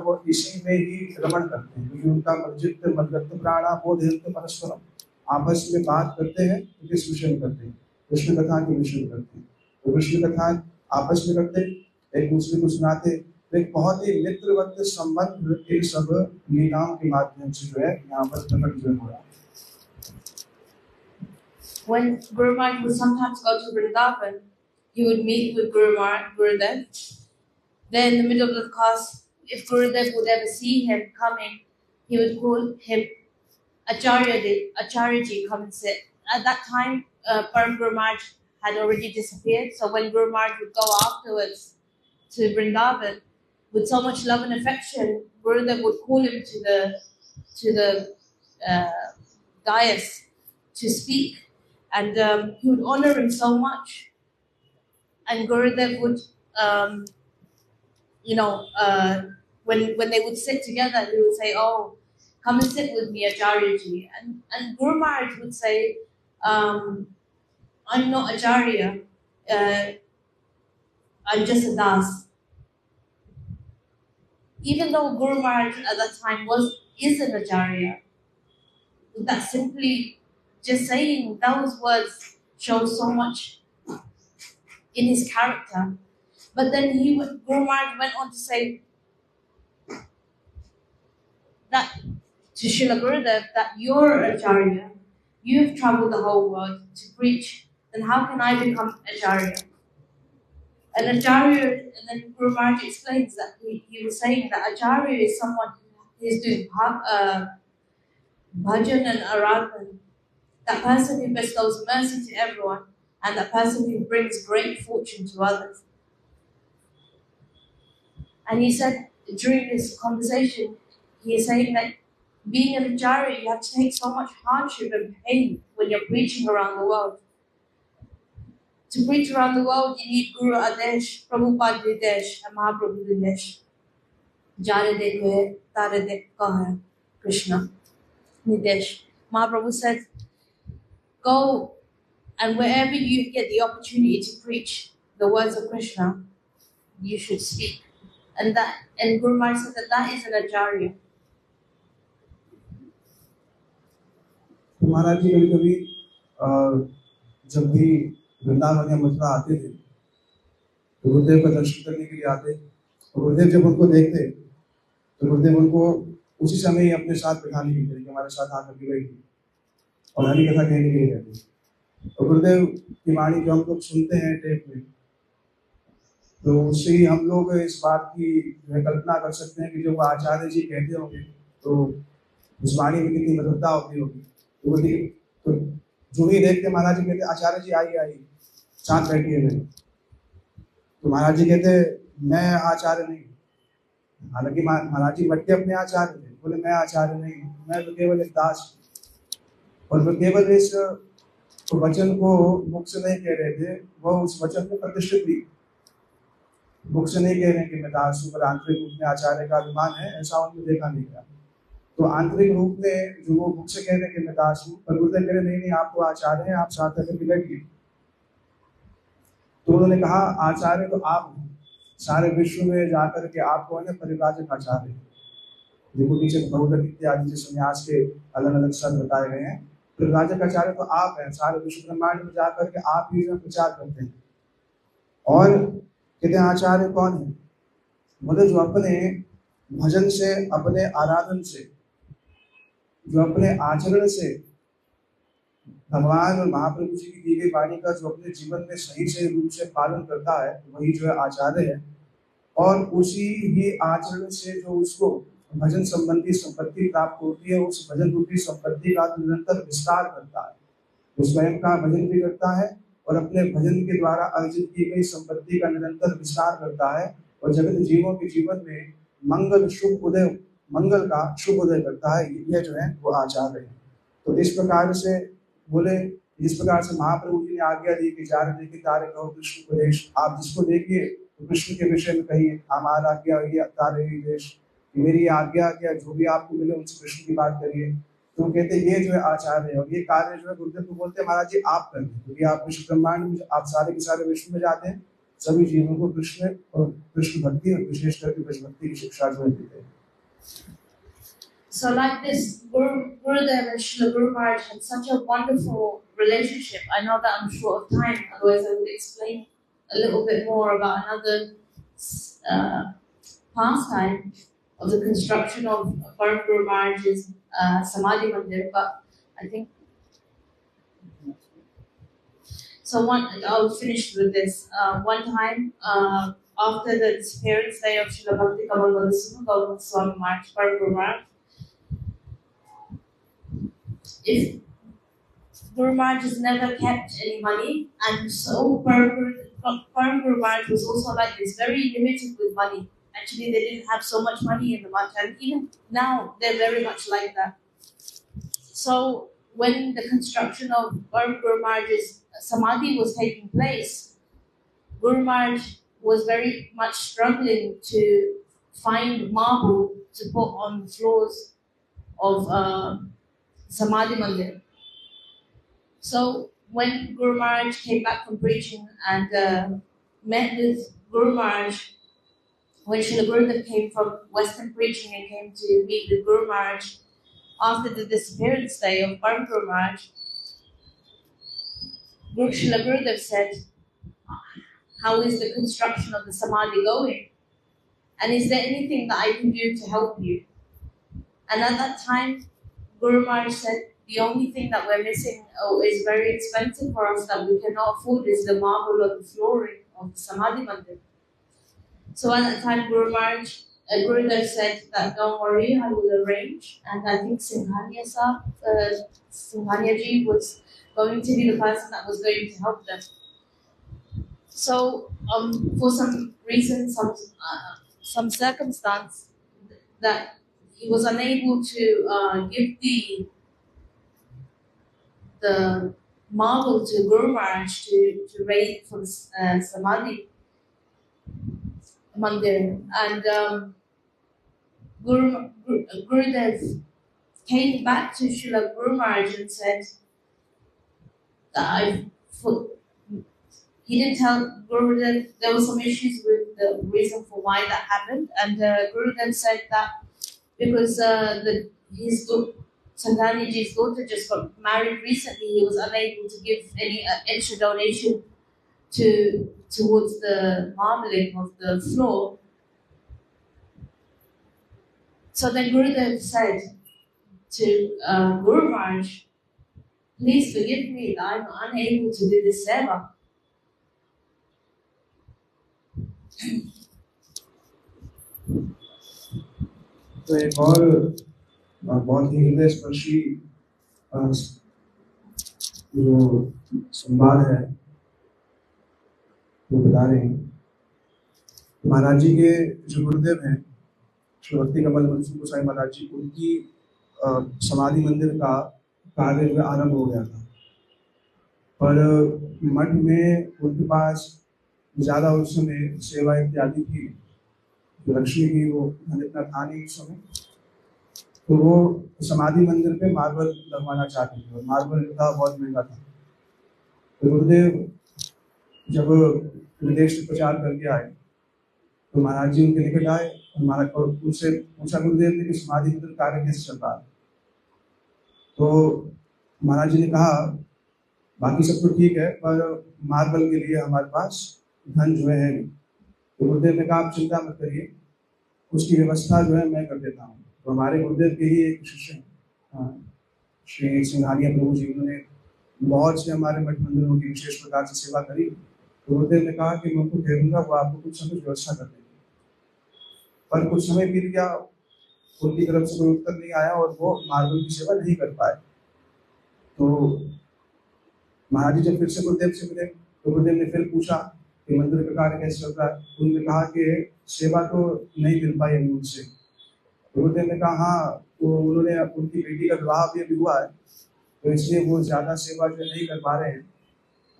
वो इसी में ही रमण करते हैं, क्योंकि उनका मज्जित मदगत प्राणा बोधयंत परस्परम, आपस में बात करते हैं तो किस विषय में करते हैं? कृष्ण कथा के विषय में करते हैं। तो कृष्ण कथा आपस में करते, एक दूसरे को सुनाते, तो एक बहुत ही मित्रवत संबंध इन सब लीलाओं के माध्यम से जो है यहाँ पर प्रकट जो हो रहा है। When Guru Maharaj would sometimes go to Vrindavan, he would meet with Gurudev. Then in the middle of the class, if Gurudev would ever see him coming, he would call him Acharyaji, come and sit. At that time, Param Guru Maharaj had already disappeared. So when Guru Maharaj would go afterwards to Vrindavan, with so much love and affection, Gurudev would call him to the dais to speak, and he would honor him so much. And Gurudev would, when they would sit together, he would say, "Oh, come and sit with me, Acharya-ji." And Guru Maharaj would say, "I'm not Acharya. I'm just a das." Even though Guru Maharaj at that time is an Acharya, that simply just saying those words shows so much in his character. But then Guru Maharaj went on to say that to Srila Gurudev, that you're Acharya, you've traveled the whole world to preach, then how can I become Acharya? And Acharya, and then Guru Maharaj explains that he was saying that Acharya is someone who is doing bhajan and aradhan, that person who bestows mercy to everyone, and that person who brings great fortune to others. And he said during this conversation, he is saying that being an Acharya, you have to take so much hardship and pain when you're preaching around the world. To preach around the world, you need Guru Adesh, Prabhupada Nidesh, and Mahaprabhu Nidesh. Jare dekhe, tare dekha Krishna Nidesh. Mahaprabhu said, go and wherever you get the opportunity to preach the words of Krishna, you should speak. And Guru Maharaj said that is an Acharya. महाराज जी कभी जब भी वृंदावन या मथुरा आते थे तो गुरुदेव का दर्शन करने के लिए आते, और गुरुदेव जब उनको देखते तो गुरुदेव उनको उसी समय ही अपने साथ बिठाने की तरीके हमारे साथ आकर के बैठी और हरी कथा कहने के लिए रहते। और गुरुदेव की वाणी जो हम लोग सुनते हैं टेप में, तो उससे ही हम लोग इस बात की कल्पना कर सकते हैं कि जो आचार्य जी कहते होंगे तो उस वाणी में कितनी मधुरता होती होगी। तो जो ही देखते महाराज जी कहते आचार्य जी आई साथ बैठी है मेरे, तो महाराज जी कहते मैं आचार्य नहीं, हालांकि महाराज जी बट्टे अपने आचार्य थे, बोले मैं आचार्य नहीं, मैं तो केवल एक दास। और वो केवल इस वचन को मुख से नहीं कह रहे थे, वह उस वचन को प्रतिष्ठित भी मुख से नहीं कह रहे कि मैं दास हूँ, पर आंतरिक रूप में आचार्य का अभिमान है, ऐसा उनको देखा नहीं गया। तो आंतरिक रूप में जो वो मुख से कह रहे कि मैं दास हूँ, पर गुरुदेव कह रहे नहीं आप तो आचार्य हैं, आप साथ आकर के बैठिए। तो उन्होंने कहा आचार्य तो आप हैं, सारे विश्व में जाकर के आपको है ना परिव्राजक आचार्य। देखो नीचे बहुदत्त इत्यादि संन्यास के अलग अलग शब्द बताए गए हैं। परिव्राजक आचार्य तो आप हैं, सारे विश्व ब्रह्मांड में जाकर के आप ही प्रचार करते हैं। और कहते हैं आचार्य कौन है? बोले जो अपने भजन से, अपने आराधन से, जो अपने आचरण से भगवान और महाप्रभु जी की दी गई वाणी का जो अपने जीवन में सही से रूप से पालन करता है, वही जो है आचार्य है। और उसी ही आचरण से जो उसको भजन संबंधी संपत्ति प्राप्त होती है, उस भजन रूपी संपत्ति का निरंतर विस्तार करता है। वो स्वयं का भजन भी करता है और अपने भजन के द्वारा अर्जित की गई संपत्ति का निरंतर विस्तार करता है और जगत जीवों के जीवन में मंगल का शुभ उदय करता है। यह जो है वो आचार्य है। तो इस प्रकार से बोले, जिस प्रकार से महाप्रभु जी ने आज्ञा दी कि जारे देखिए तारे कहो कृष्ण को देश, आप जिसको देखिए तो कृष्ण के विषय में कहिए हमारा आज्ञा ये तारे ही देश, मेरी आज्ञा क्या जो भी आपको मिले उनसे कृष्ण की बात करिए। तो कहते ये जो है आचार्य है और ये कार्य जो है गुरुदेव को बोलते हैं महाराज जी आप करें, क्योंकि आप विश्व ब्रह्मांड में आप सारे के सारे विश्व में जाते हैं, सभी जीवों को कृष्ण और कृष्ण भक्ति और विशेष करके कृष्ण भक्ति की शिक्षा जो है देते हैं। So like this, Gurudev and Srila Guru Maharaj had such a wonderful relationship. I know that I'm short of time, otherwise I would explain a little bit more about another pastime of the construction of Param Guru Maharaj's Samadhi Mandir, but I think so. I'll finish with this. One time, after the disappearance day of Srila Bhakti Kamal Madhusudana Gautama Swami Maharaj, Param Guru Maharaj, Guru Maharaj has never kept any money, and so Param Guru Maharaj was also like this, very limited with money. Actually, they didn't have so much money in the Math, and even now they're very much like that. So when the construction of Param Guru Maharaj's Samadhi was taking place, Guru Maharaj was very much struggling to find marble to put on the floors of Samadhi Mandir. So when Guru Maharaj came back from preaching and met with Guru Maharaj, when Srila Gurudev came from Western preaching and came to meet with Guru Maharaj after the disappearance day of Param Guru Maharaj, Srila Gurudev said, "How is the construction of the Samadhi going? And is there anything that I can do to help you?" And at that time, Guru Maharaj said, "The only thing that we're missing is very expensive for us that we cannot afford is the marble or the flooring of the Samadhi Mandir." So at that time, Gurudev said that don't worry, I will arrange. And I think Singhania ji was going to be the person that was going to help them. So for some reason, some circumstance, that he was unable to give the marble to Guru Maharaj to raise for the Samadhi Mandir. And Gurudev came back to Srila Guru Maharaj and said that he didn't tell Gurudev, there were some issues with the reason for why that happened, and Gurudev said that because Sangani-ji's daughter just got married recently, he was unable to give any extra donation towards the marbling of the floor. So then Gurudev said to Guru Maharaj, "Please forgive me that I'm unable to do this seva." तो एक और बहुत ही हृदय स्पर्शी जो संवाद है वो बता रहे हैं। महाराज जी के जो गुरुदेव हैं श्री भक्ति कमल मनसुख गोसाई महाराज जी, उनकी समाधि मंदिर का कार्य जो आरंभ हो गया था, पर मठ में उनके पास ज़्यादा उस समय सेवा इत्यादि की लक्ष्मी की वो धन इतना था नहीं उस समय, तो वो समाधि मंदिर पे मार्बल लगवाना चाहते थे और मार्बल का बहुत महंगा था। तो गुरुदेव जब विदेश से प्रचार करके आए तो महाराज जी उनके निकट आए और महाराज उनसे पूछा गुरुदेव ने कि समाधि मंदिर कार्य कैसे चल रहा है। तो महाराज जी ने कहा बाकी सब तो ठीक है, पर मार्बल के लिए हमारे पास धन जो है नहीं। तो गुरुदेव ने कहा आप चिंता मत करिए, उसकी व्यवस्था जो है मैं कर देता हूँ। तो हमारे गुरुदेव के ही एक शिष्य श्री सिंघानिया प्रभु जी, उन्होंने बहुत से हमारे मठ मंदिरों की विशेष प्रकार से सेवा करी। तो गुरुदेव ने कहा कि मैं उनको कह दूंगा, वो आपको कुछ समय व्यवस्था कर देंगे। पर कुछ समय बीत गया, उनकी तरफ से कोई उत्तर नहीं आया और वो मार्बल की सेवा नहीं कर पाए। तो महाराज जी जब फिर से गुरुदेव से मिले तो गुरुदेव ने फिर पूछा कि मंदिर का कार्य कैसे चल रहा है। उन्होंने कहा कि सेवा तो नहीं मिल पाई अभी उनसे। तो गुरुदेव ने कहा हाँ, तो उन्होंने उनकी बेटी का विवाह भी हुआ है, तो इसलिए वो ज़्यादा सेवा जो नहीं कर पा रहे हैं।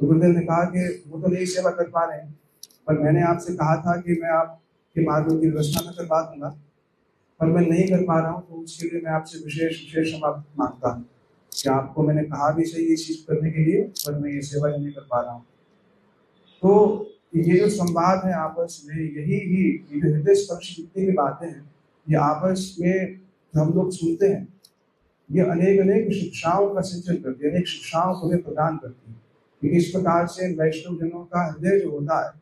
तो गुरुदेव ने कहा कि वो तो नहीं सेवा कर पा रहे हैं, पर मैंने आपसे कहा था कि मैं आपके मार्गों की व्यवस्था में करवा दूंगा, पर मैं नहीं कर पा रहा हूँ, तो उसके लिए मैं आपसे विशेष क्षमा मांगता हूँ कि आपको मैंने कहा भी सही ये चीज़ करने के लिए, पर मैं ये सेवा नहीं कर पा रहा हूँ। तो ये जो संवाद है आपस में, यही हृदय स्पर्शी जितनी भी बातें हैं, ये आपस में हम लोग सुनते हैं, ये अनेक शिक्षाओं का सिंचन करती है, अनेक शिक्षाओं को हमें प्रदान करती है। इस प्रकार से वैष्णव जनों का हृदय जो होता है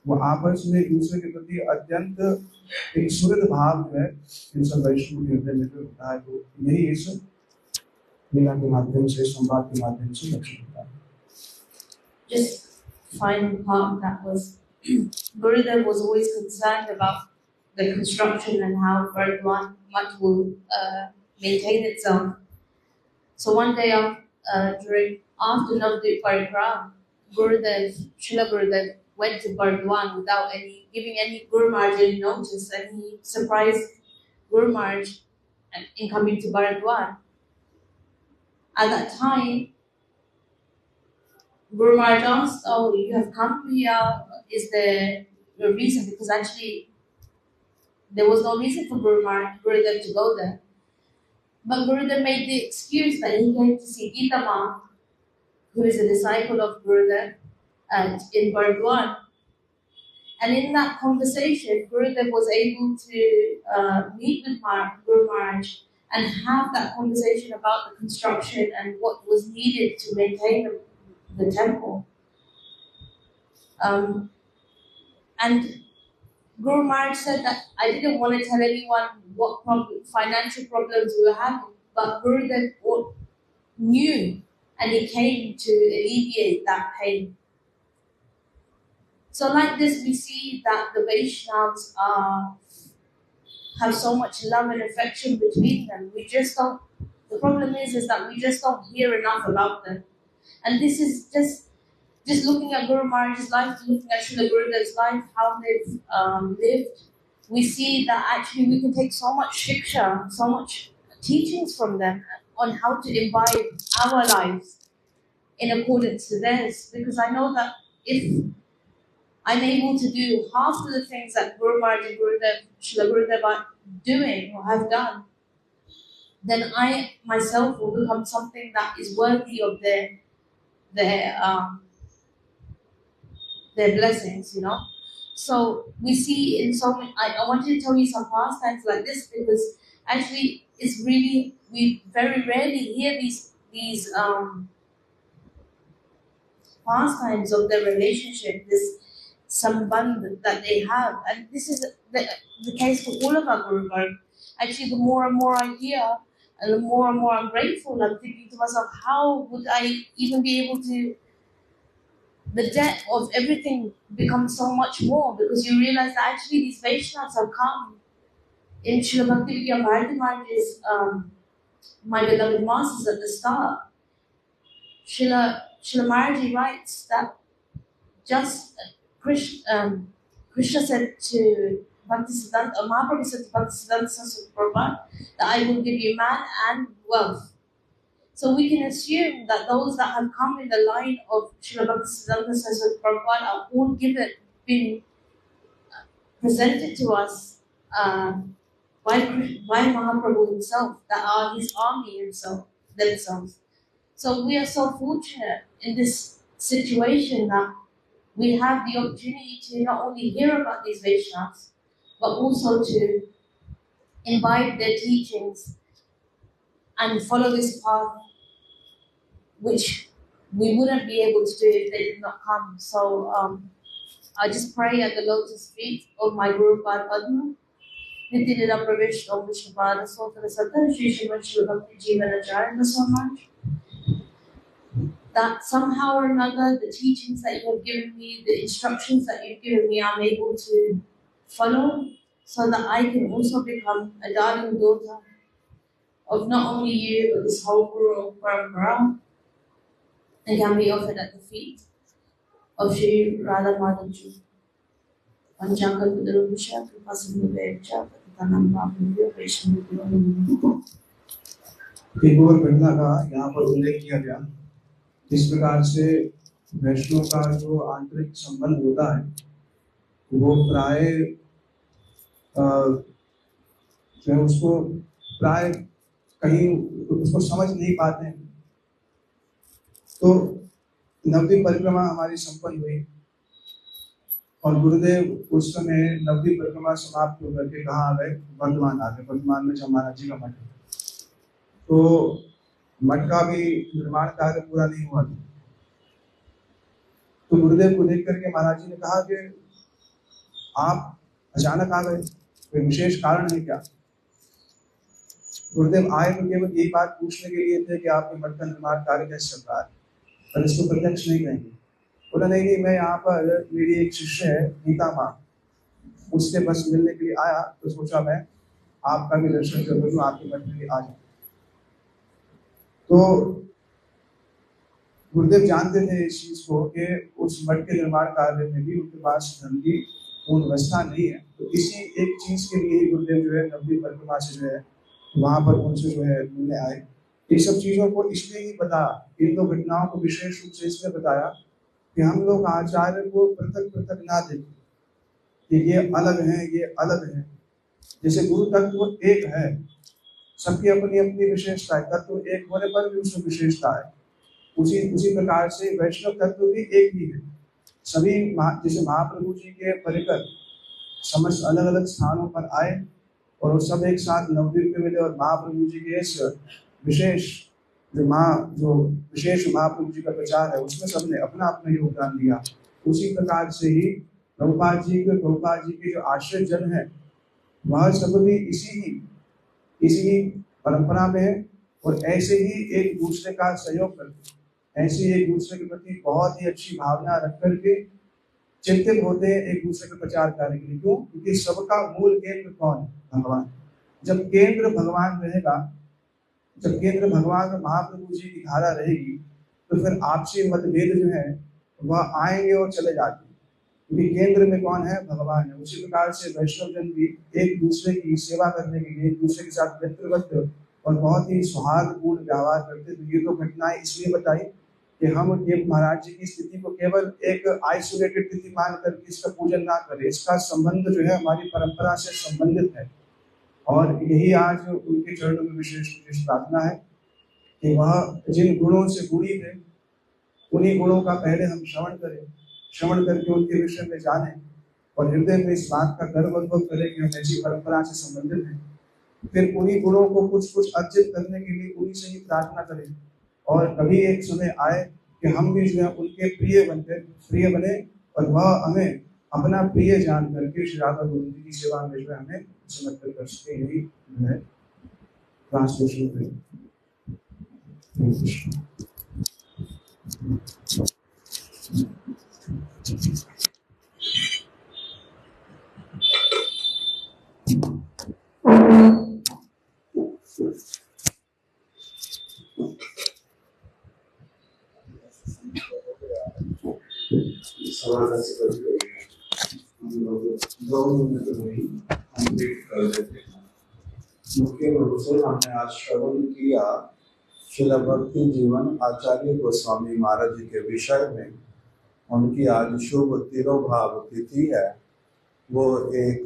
वो आपस में एक दूसरे के प्रति अत्यंत एक सुहृद भाव जो है इन सब वैष्णव के हृदय में जो होता है, तो यही इस लीला के माध्यम से, संवाद के माध्यम से लक्ष्य होता है। Just final part that was Gurudev was always concerned about the construction and how Bhardwan much will maintain itself. So one day during after Navadvip Parikrama, Srila Gurudev went to Bardwan without giving any Guru Maharaj any notice, and he surprised Guru Maharaj in coming to Bardwan. At that time, Guru Maharaj asked, "Oh, you have come here. Is there a reason?" Because actually, there was no reason for Gurudev to go there. But Gurudev made the excuse that he came to see Gita Ma, who is a disciple of Gurudev, in Bardwan. And in that conversation, Gurudev was able to meet with Guru Maharaj and have that conversation about the construction and what was needed to maintain the temple. And Guru Maharaj said that I didn't want to tell anyone what financial problems we were having, but Gurudev knew, and he came to alleviate that pain. So like this, we see that the Vaishnavas have so much love and affection between them. We just don't, the problem is that we just don't hear enough about them. And this is just looking at Guru Maharaj's life, looking at Srila Gurudev's life, how they've lived, we see that actually we can take so much shiksha, so much teachings from them on how to imbibe our lives in accordance to theirs. Because I know that if I'm able to do half of the things that Guru Maharaj and Srila Gurudev are doing or have done, then I myself will become something that is worthy of their blessings, you know. So we see in so many. I wanted to tell you some pastimes like this because actually it's really, we very rarely hear these pastimes of their relationship, this sambandh that they have, and this is the case for all of our Guru Varga. Actually, the more and more I hear, and the more and more I'm grateful, I'm thinking to myself, how would I even be able to? The debt of everything becomes so much more because you realize that actually these Vaishnavas have come in Srila Bhakti Bharati Maharaj's My Beloved Masters at the start. Srila Maharaji writes that just Krishna said to Bhaktisiddhanta, Mahaprabhu said to Bhaktisiddhanta Saraswati Prabhupada that I will give you man and wealth. So we can assume that those that have come in the line of Srila Bhaktisiddhanta Saraswati Prabhupada are all been presented to us by Mahaprabhu himself, that are his army themselves. So we are so fortunate in this situation that we have the opportunity to not only hear about these Vaishnavas, but also to imbibe their teachings and follow this path, which we wouldn't be able to do if they did not come. So I just pray at the lotus feet of my Guru Padma, Nityananda Pravish Om Vishnupada Sotara Satan Shri Srimad Srila Bhakti Jivanacharya Goswami, that somehow or another the teachings that you have given me, the instructions that you've given me, I'm able to follow so that I can also become a darling daughter of not only you, but this whole Guru Parampara, and can be offered at the feet of Shri Radha Madhavji. Panchankar Pudarubhisha, Kripasimudevcha, Patitanam Bhavnivyo, Vaishnavivyo Namo. एक और घटना का यहाँ पर उल्लेख किया गया। इस प्रकार से वैष्णव का जो आंतरिक संबंध होता है वो प्राय उसको प्राय कहीं उसको समझ नहीं पाते हैं। तो नवद्वीप परिक्रमा हमारी संपन्न हुई और गुरुदेव उस समय नवद्वीप परिक्रमा समाप्त होकर के कहाँ आ गए, वर्धमान आ गए। वर्धमान में महाराज जी का मठ है, तो मठ का भी निर्माण कार्य पूरा नहीं हुआ था। तो गुरुदेव को देख करके महाराज जी ने कहा कि आप अचानक आ गए, कोई विशेष कारण है क्या? गुरुदेव आए तो केवल यही बात पूछने के लिए थे कि आपके मठ का निर्माण कार्य कैसे चल रहा है, पर इसको प्रत्यक्ष नहीं कहेंगे। बोला नहीं, मैं यहाँ पर मेरी एक शिष्य है गीता माँ, उससे बस मिलने के लिए आया, तो सोचा मैं आपका भी दर्शन कर लूँ, आपके मठ में आ जाऊँ। तो गुरुदेव जानते थे इस चीज को कि उस मठ के निर्माण कार्य में भी उनके पास धन की पूर्ण व्यवस्था नहीं है, तो इसी एक चीज के लिए गुरुदेव जो है नवदीप परिक्रमा से जो है वहां पर उनसे जो है मिलने आए। इन सब चीजों को इसलिए ही बताया, इन दो घटनाओं को विशेष रूप से इसलिए बताया कि हम लोग आचार्य को पृथक पृथक ना देखें कि ये अलग है, ये अलग है। जैसे गुरु तत्व एक है, सबकी अपनी अपनी विशेषता है, तत्व एक होने पर भी उसमें विशेषता है। उसी प्रकार से वैष्णव तत्व भी एक ही है। सभी जैसे महाप्रभु जी के परिकर समस्त अलग अलग स्थानों पर आए और वो सब एक साथ नवद्वीप में मिले और महाप्रभु जी के इस विशेष जो विशेष महाप्रभु जी का प्रचार है उसमें सबने अपना अपना योगदान दिया। उसी प्रकार से ही प्रभुपाद जी के जो आश्रय जन है वह सब भी इसी परंपरा में है और ऐसे ही एक दूसरे का सहयोग करते, ऐसे एक दूसरे के प्रति बहुत ही अच्छी भावना रख करके चिंतित होते हैं एक दूसरे के प्रचार कार्य के लिए। क्यों? क्योंकि सबका मूल केंद्र कौन है? भगवान। जब केंद्र भगवान रहेगा, जब केंद्र भगवान में महाप्रभु जी की धारा रहेगी तो फिर आपसी मतभेद जो है वह आएंगे और चले जाते हैं, क्योंकि केंद्र में कौन है? भगवान है। उसी प्रकार से वैष्णव जन भी एक दूसरे की सेवा करने के लिए एक दूसरे के साथ मित्रवत और बहुत ही सौहार्दपूर्ण व्यवहार करते। तो ये दो घटनाएं इसलिए बताई कि हम ये महाराज जी की स्थिति को केवल एक आइसोलेटेड स्थिति मान करके इसका पूजन ना करें, इसका संबंध जो है हमारी परंपरा से संबंधित है। और यही आज उनके चरणों में विशेष प्रार्थना है कि वह जिन गुणों से गुणी थे उन्हीं गुणों का पहले हम श्रवण करें, श्रवण करके उनके विषय में जाने और हृदय में इस बात का गर्व अनुभव करें कि हम ऐसी परंपरा से संबंधित हैं। फिर उन्हीं गुणों को कुछ अर्जित करने के लिए उन्हीं से ही प्रार्थना करें और कभी एक समय आए कि हम भी जो है उनके प्रिय बने और वह हमें अपना प्रिय जान करके श्री राधा गोविंद की सेवा में जो है हमें समर्पित कर सके। यही जो है ट्रांसलेशन मुख्य रूप से हमने आज श्रवण किया श्रील भक्ति जीवन आचार्य गोस्वामी महाराज जी के विषय में। उनकी आज शुभ तिरोभाव तिथि है। वो एक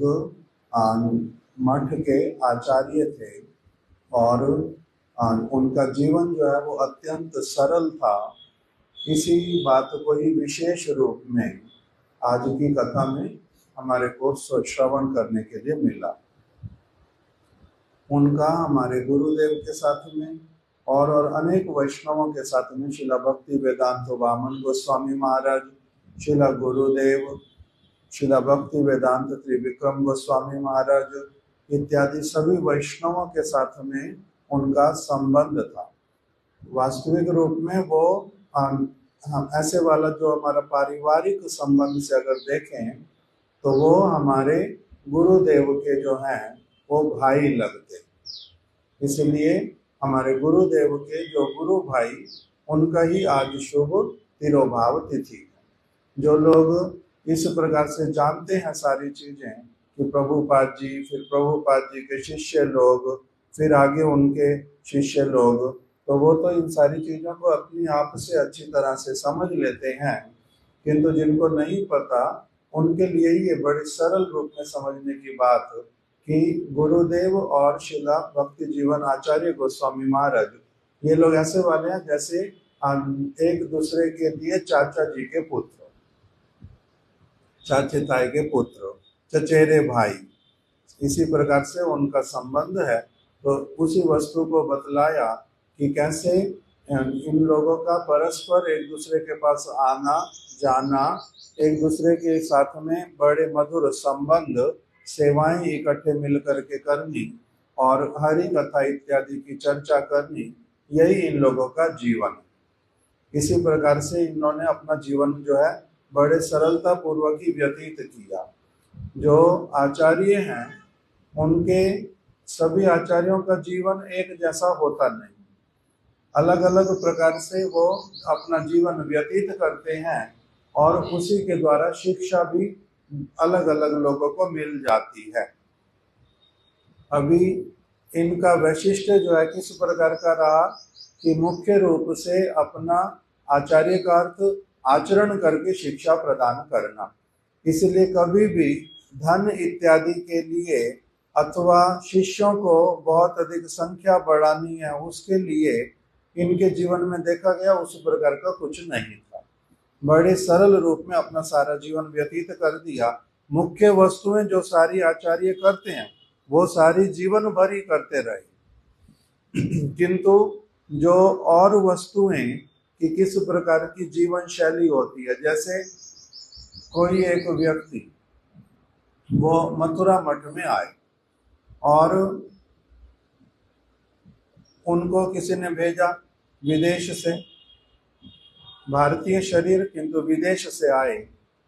मठ के आचार्य थे और उनका जीवन जो है वो अत्यंत सरल था। इसी बात को ही विशेष रूप में आज की कथा में हमारे को श्रवण करने के लिए मिला। उनका हमारे गुरुदेव के साथ में और अनेक वैष्णवों के साथ में श्रील भक्ति वेदांत वामन गोस्वामी महाराज, श्रील गुरुदेव, श्रील भक्ति वेदांत त्रिविक्रम गोस्वामी महाराज इत्यादि सभी वैष्णवों के साथ में उनका संबंध था। वास्तविक रूप में वो हम ऐसे वाला जो हमारा पारिवारिक संबंध से अगर देखें तो वो हमारे गुरुदेव के जो हैं वो भाई लगते। इसलिए हमारे गुरुदेव के जो गुरु भाई उनका ही आज शुभ तिरोभाव तिथि है। जो लोग इस प्रकार से जानते हैं सारी चीजें कि प्रभुपाद जी, फिर प्रभुपाद जी के शिष्य लोग, फिर आगे उनके शिष्य लोग, तो वो तो इन सारी चीजों को अपनी आप से अच्छी तरह से समझ लेते हैं। किंतु जिनको नहीं पता उनके लिए ये बड़े सरल रूप में समझने की बात कि गुरुदेव और श्रीला भक्ति जीवन आचार्य गोस्वामी महाराज ये लोग ऐसे वाले हैं जैसे एक दूसरे के लिए चाचा जी के पुत्र, चाचे ताई के पुत्र, चचेरे भाई, इसी प्रकार से उनका संबंध है। तो उसी वस्तु को बतलाया कि कैसे इन लोगों का परस्पर एक दूसरे के पास आना जाना, एक दूसरे के साथ में बड़े मधुर संबंध, सेवाएं इकट्ठे मिल करके करनी और हरि कथा इत्यादि की चर्चा करनी, यही इन लोगों का जीवन है। इसी प्रकार से इन्होंने अपना जीवन जो है बड़े सरलता पूर्वक ही व्यतीत किया। जो आचार्य हैं उनके सभी आचार्यों का जीवन एक जैसा होता नहीं। अलग अलग प्रकार से वो अपना जीवन व्यतीत करते हैं और उसी के द्वारा शिक्षा भी अलग अलग लोगों को मिल जाती है। अभी इनका वैशिष्ट्य जो है किस प्रकार का रहा कि मुख्य रूप से अपना आचार्य का अर्थ आचरण करके शिक्षा प्रदान करना। इसलिए कभी भी धन इत्यादि के लिए अथवा शिष्यों को बहुत अधिक संख्या बढ़ानी है उसके लिए इनके जीवन में देखा गया उस प्रकार का कुछ नहीं था। बड़े सरल रूप में अपना सारा जीवन व्यतीत कर दिया। मुख्य वस्तुएं जो सारी आचार्य करते हैं वो सारी जीवन भर ही करते रहे, किंतु जो और वस्तुएं कि किस प्रकार की जीवन शैली होती है, जैसे कोई एक व्यक्ति वो मथुरा मठ में आए और उनको किसी ने भेजा विदेश से, भारतीय शरीर किंतु विदेश से आए,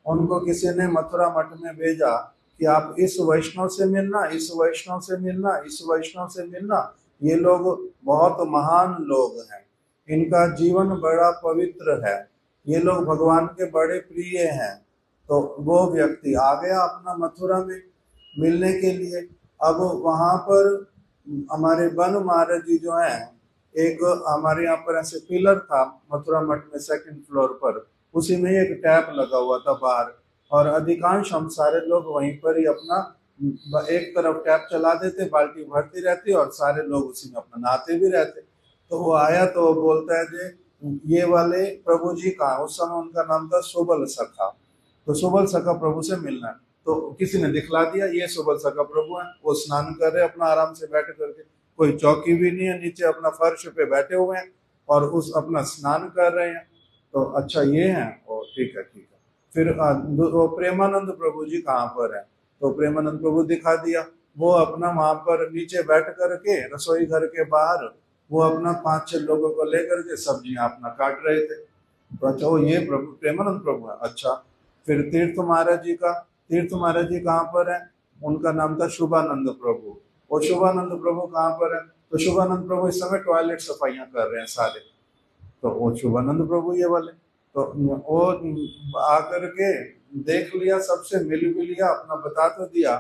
उनको किसी ने मथुरा मठ में भेजा कि आप इस वैष्णव से मिलना, इस वैष्णव से मिलना, इस वैष्णव से मिलना, ये लोग बहुत महान लोग हैं, इनका जीवन बड़ा पवित्र है, ये लोग भगवान के बड़े प्रिय हैं। तो वो व्यक्ति आ गया अपना मथुरा में मिलने के लिए। अब वहां पर हमारे बन महाराज जी जो हैं, एक हमारे यहाँ पर ऐसे पिलर था मथुरा मठ में सेकंड फ्लोर पर, उसी में एक टैप लगा हुआ था बाहर, और अधिकांश हम सारे लोग वहीं पर ही अपना एक तरफ टैप चला देते, बाल्टी भरती रहती और सारे लोग उसी में अपना नहाते भी रहते। तो वो आया तो वो बोलता है कि ये वाले प्रभु जी कहाँ, उस समय उनका नाम था सुबल सखा, तो सुबल सखा प्रभु से मिलना है। तो किसी ने दिखला दिया ये सुबल सखा प्रभु हैं, वो स्नान कर रहे अपना आराम से बैठ करके, कोई चौकी भी नहीं है, नीचे अपना फर्श पे बैठे हुए हैं और उस अपना स्नान कर रहे हैं। तो अच्छा ये हैं, और ठीक है ठीक है। फिर वो प्रेमानंद प्रभु जी कहाँ पर है, तो प्रेमानंद प्रभु दिखा दिया, वो अपना वहां पर नीचे बैठ करके रसोई घर के बाहर वो अपना 5-6 लोगों को लेकर के सब्जियां अपना काट रहे थे। तो अच्छा वो ये प्रभु प्रेमानंद प्रभु है। अच्छा फिर तीर्थ महाराज जी कहाँ पर है, उनका नाम था शुभानंद प्रभु। वो शुभानंद प्रभु कहाँ पर है, तो शुभानंद प्रभु इस समय टॉयलेट सफाइयां कर रहे हैं सारे, तो वो शुभानंद प्रभु ये वाले। तो वो आकर के देख लिया, सबसे मिल भी लिया, अपना बता तो दिया,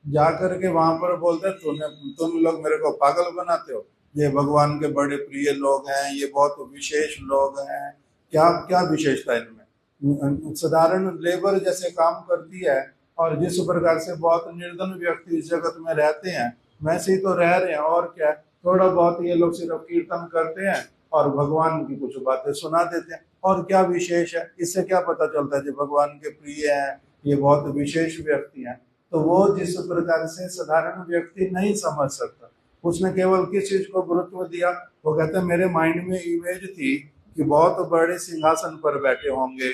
जा करके वहां पर बोलते तुम लोग मेरे को पागल बनाते हो, ये भगवान के बड़े प्रिय लोग हैं, ये बहुत विशेष लोग हैं, क्या क्या विशेषता इनमें, साधारण लेबर जैसे काम करती है और जिस प्रकार से बहुत निर्धन व्यक्ति इस जगत में रहते हैं वैसे ही तो रह रहे हैं, और क्या थोड़ा बहुत ये लोग सिर्फ कीर्तन करते हैं और भगवान की कुछ बातें सुना देते हैं, और क्या विशेष है, इससे क्या पता चलता है जो भगवान के प्रिय हैं, ये बहुत विशेष व्यक्ति हैं। तो वो जिस प्रकार से साधारण व्यक्ति नहीं समझ सकता, उसने केवल किस चीज को गुरुत्व दिया, वो कहते हैं मेरे माइंड में इमेज थी कि बहुत बड़े सिंहासन पर बैठे होंगे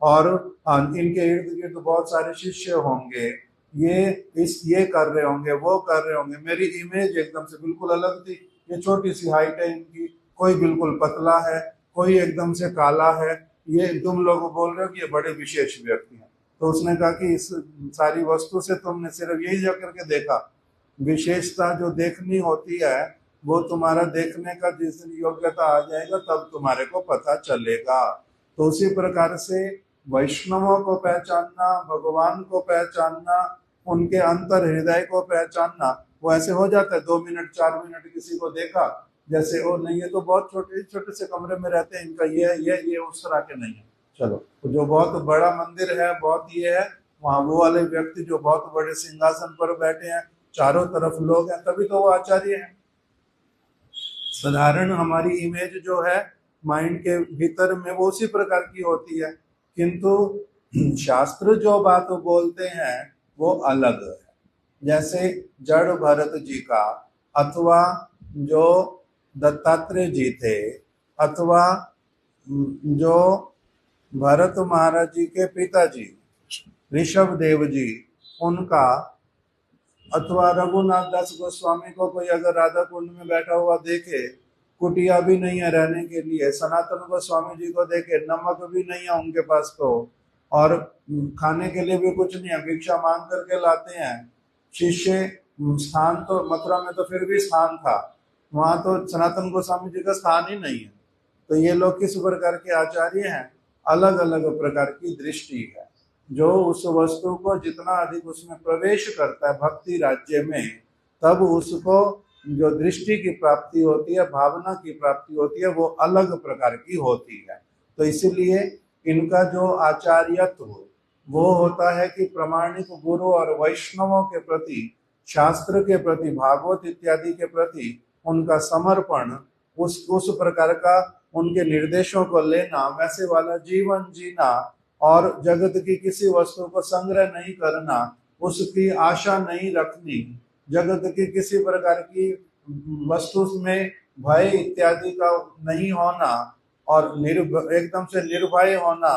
और इनके इर्द गिर्द बहुत सारे शिष्य होंगे, ये कर रहे होंगे, वो कर रहे होंगे। मेरी इमेज एकदम से बिल्कुल अलग थी, ये छोटी सी हाइट है इनकी, कोई बिल्कुल पतला है, कोई एकदम से काला है, ये तुम लोग बोल रहे हो कि ये बड़े विशेष व्यक्ति हैं। तो उसने कहा कि इस सारी वस्तु से तुमने सिर्फ यही जा करके देखा, विशेषता जो देखनी होती है वो तुम्हारा देखने का जिस दिन योग्यता आ जाएगा तब तुम्हारे को पता चलेगा। तो उसी प्रकार से वैष्णवों को पहचानना, भगवान को पहचानना, उनके अंतर हृदय को पहचानना, वो ऐसे हो जाता है 2 मिनट 4 मिनट किसी को देखा, जैसे वो नहीं है तो बहुत छोटे छोटे से कमरे में रहते हैं, इनका ये उस तरह के नहीं है। चलो तो जो बहुत बड़ा मंदिर है, बहुत ये है, वहाँ वो वाले व्यक्ति जो बहुत बड़े सिंहासन पर बैठे हैं, चारों तरफ लोग हैं, तभी तो वो आचार्य हैं। साधारण हमारी इमेज जो है माइंड के भीतर में वो उसी प्रकार की होती है, किंतु शास्त्र जो बात बोलते हैं वो अलग है। जैसे जड़ भरत जी का, अथवा जो दत्तात्रेय जी थे, अथवा जो भरत महाराज जी के पिताजी ऋषभ देव जी उनका, अथवा रघुनाथ दास गोस्वामी को कोई अगर राधा कुंड में बैठा हुआ देखे, कुटिया भी नहीं है रहने के लिए, सनातन गोस्वामी जी को देखे, नमक भी नहीं है उनके पास तो, और खाने के लिए भी कुछ नहीं है, भिक्षा मांग करके लाते हैं। शिष्य स्थान तो मथुरा में तो फिर भी स्थान था, वहां तो सनातन गोस्वामी जी का स्थान ही नहीं है। तो ये लोग किस प्रकार के आचार्य हैं? अलग अलग प्रकार की दृष्टि है। जो उस वस्तु को जितना अधिक उसमें प्रवेश करता है भक्ति राज्य में, तब उसको जो दृष्टि की प्राप्ति होती है, भावना की प्राप्ति होती है, वो अलग प्रकार की होती है। तो इसीलिए इनका जो आचार्यत्व वो होता है कि प्रामाणिक गुरु और वैष्णवों के प्रति, शास्त्र के प्रति, भागवत इत्यादि के प्रति उनका समर्पण, उस प्रकार का उनके निर्देशों को लेना, वैसे वाला जीवन जीना, और जगत की किसी वस्तु को संग्रह नहीं करना, उसकी आशा नहीं रखनी, जगत की किसी प्रकार की वस्तु में भय इत्यादि का नहीं होना, और एकदम से निर्भय होना,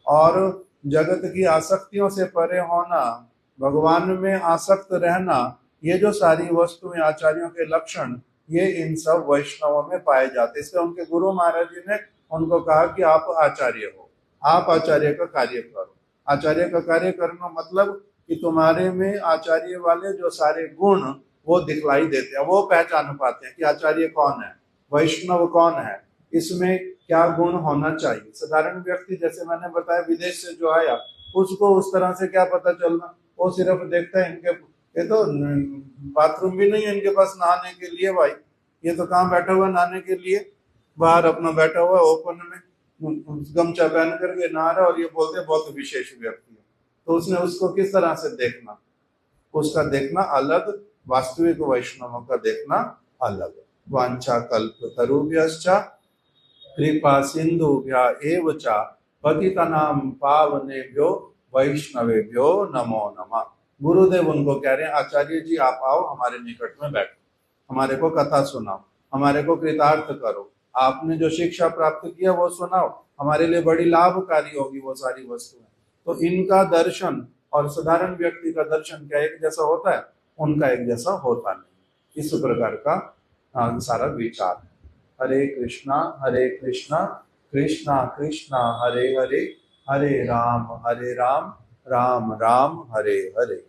और जगत की आसक्तियों से परे होना, भगवान में आसक्त रहना, ये जो सारी वस्तुएं आचार्यों के लक्षण, ये इन सब वैष्णवों में पाए जाते। इसलिए उनके गुरु महाराज जी ने उनको कहा कि आप आचार्य हो, आप आचार्य का कार्य करो। आचार्य का कार्य करना मतलब कि तुम्हारे में आचार्य वाले जो सारे गुण वो दिखलाई देते हैं, वो पहचान पाते हैं कि आचार्य कौन है, वैष्णव कौन है, इसमें क्या गुण होना चाहिए। साधारण व्यक्ति, जैसे मैंने बताया, विदेश से जो आया, उसको उस तरह से क्या पता चलना, वो सिर्फ देखता है इनके, ये तो बाथरूम भी नहीं है इनके पास नहाने के लिए, भाई ये तो कहाँ बैठा हुआ नहाने के लिए, बाहर अपना बैठा हुआ ओपन में गमछा पहन करके नहा रहा, और ये बोलते बहुत विशेष व्यक्ति है। तो उसने उसको किस तरह से देखना, उसका देखना अलग, वास्तविक वैष्णवों का देखना अलग। वांछा कल्प तरुभ्यश्च कृपा सिंधुभ्य एव च पतितानां पावनेभ्यो वैष्णवेभ्यो नमो नमः। गुरुदेव उनको कह रहे हैं, आचार्य जी आप आओ, हमारे निकट में बैठो, हमारे को कथा सुनाओ, हमारे को कृतार्थ करो, आपने जो शिक्षा प्राप्त किया वो सुनाओ, हमारे लिए बड़ी लाभकारी होगी वो सारी वस्तुएं। तो इनका दर्शन और साधारण व्यक्ति का दर्शन क्या एक जैसा होता है? उनका एक जैसा होता नहीं। इस प्रकार का सारा विचार है। हरे कृष्णा कृष्णा कृष्णा हरे हरे, हरे राम राम राम हरे हरे।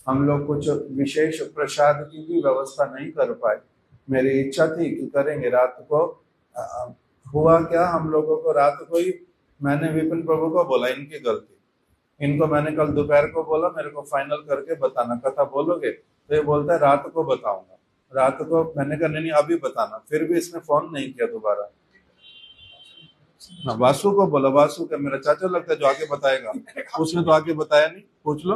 हम लोग कुछ विशेष प्रसाद की भी व्यवस्था नहीं कर पाए। मेरी इच्छा थी कि करेंगे रात को। हुआ क्या, हम लोगों को रात को ही, मैंने विपिन प्रभु को बोला, इनकी गलती, इनको मैंने कल दोपहर को बोला मेरे को फाइनल करके बताना, कथा बोलोगे? तो ये बोलता है रात को बताऊंगा। रात को मैंने कहा नहीं अभी बताना, फिर भी इसने फोन नहीं किया दोबारा। ना वासु को बोला, वासु का मेरा चाचा लगता है जो आगे बताएगा, उसने तो आगे बताया नहीं, पूछ लो।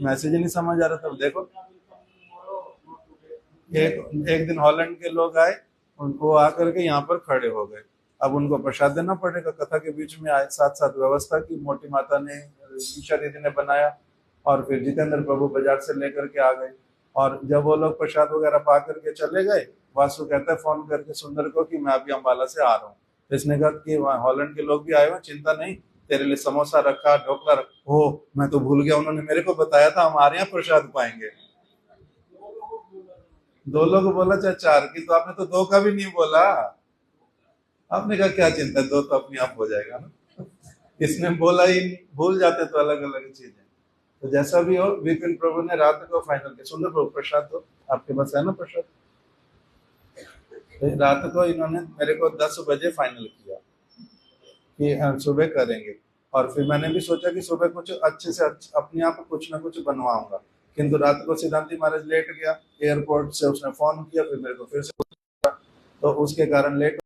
मैसेज ही नहीं समझ आ रहा था। देखो एक दिन हॉलैंड के लोग आए, उनको आकर के यहाँ पर खड़े हो गए। अब उनको प्रसाद देना पड़ेगा, कथा के बीच में आए, साथ साथ व्यवस्था की मोटी माता ने, ईशा दीदी ने बनाया, और फिर जितेंद्र प्रभु बाजार से लेकर के आ गए। और जब वो लोग प्रसाद वगैरह पा करके चले गए, वासु कहता है फोन करके सुंदर को कि मैं अभी अम्बाला से आ रहा हूँ। तो इसने कहा कि हॉलैंड के लोग भी आए हुए, चिंता नहीं, तेरे लिए समोसा रखा, ढोकला रखा। हो मैं तो भूल गया, उन्होंने मेरे को बताया था हमारे यहाँ प्रसाद पाएंगे। 2 लोग बोला चाहे 4 की, तो आपने तो 2 का भी नहीं बोला। आपने कहा क्या चिंता, 2 तो अपने आप हो जाएगा ना। इसने बोला ही नहीं, भूल जाते तो अलग अलग चीजें। तो जैसा भी हो, विपिन प्रभु ने रात को फाइनल किया। सुंदर प्रभु प्रसाद तो आपके पास है ना प्रसाद? तो रात को इन्होंने मेरे को 10 बजे फाइनल किया कि सुबह करेंगे। और फिर मैंने भी सोचा कि सुबह कुछ अच्छे से अपने आप कुछ ना कुछ बनवाऊंगा, किंतु रात को सिद्धांति महाराज लेट गया एयरपोर्ट से, उसने फोन किया, फिर मेरे को फिर से, तो उसके कारण लेट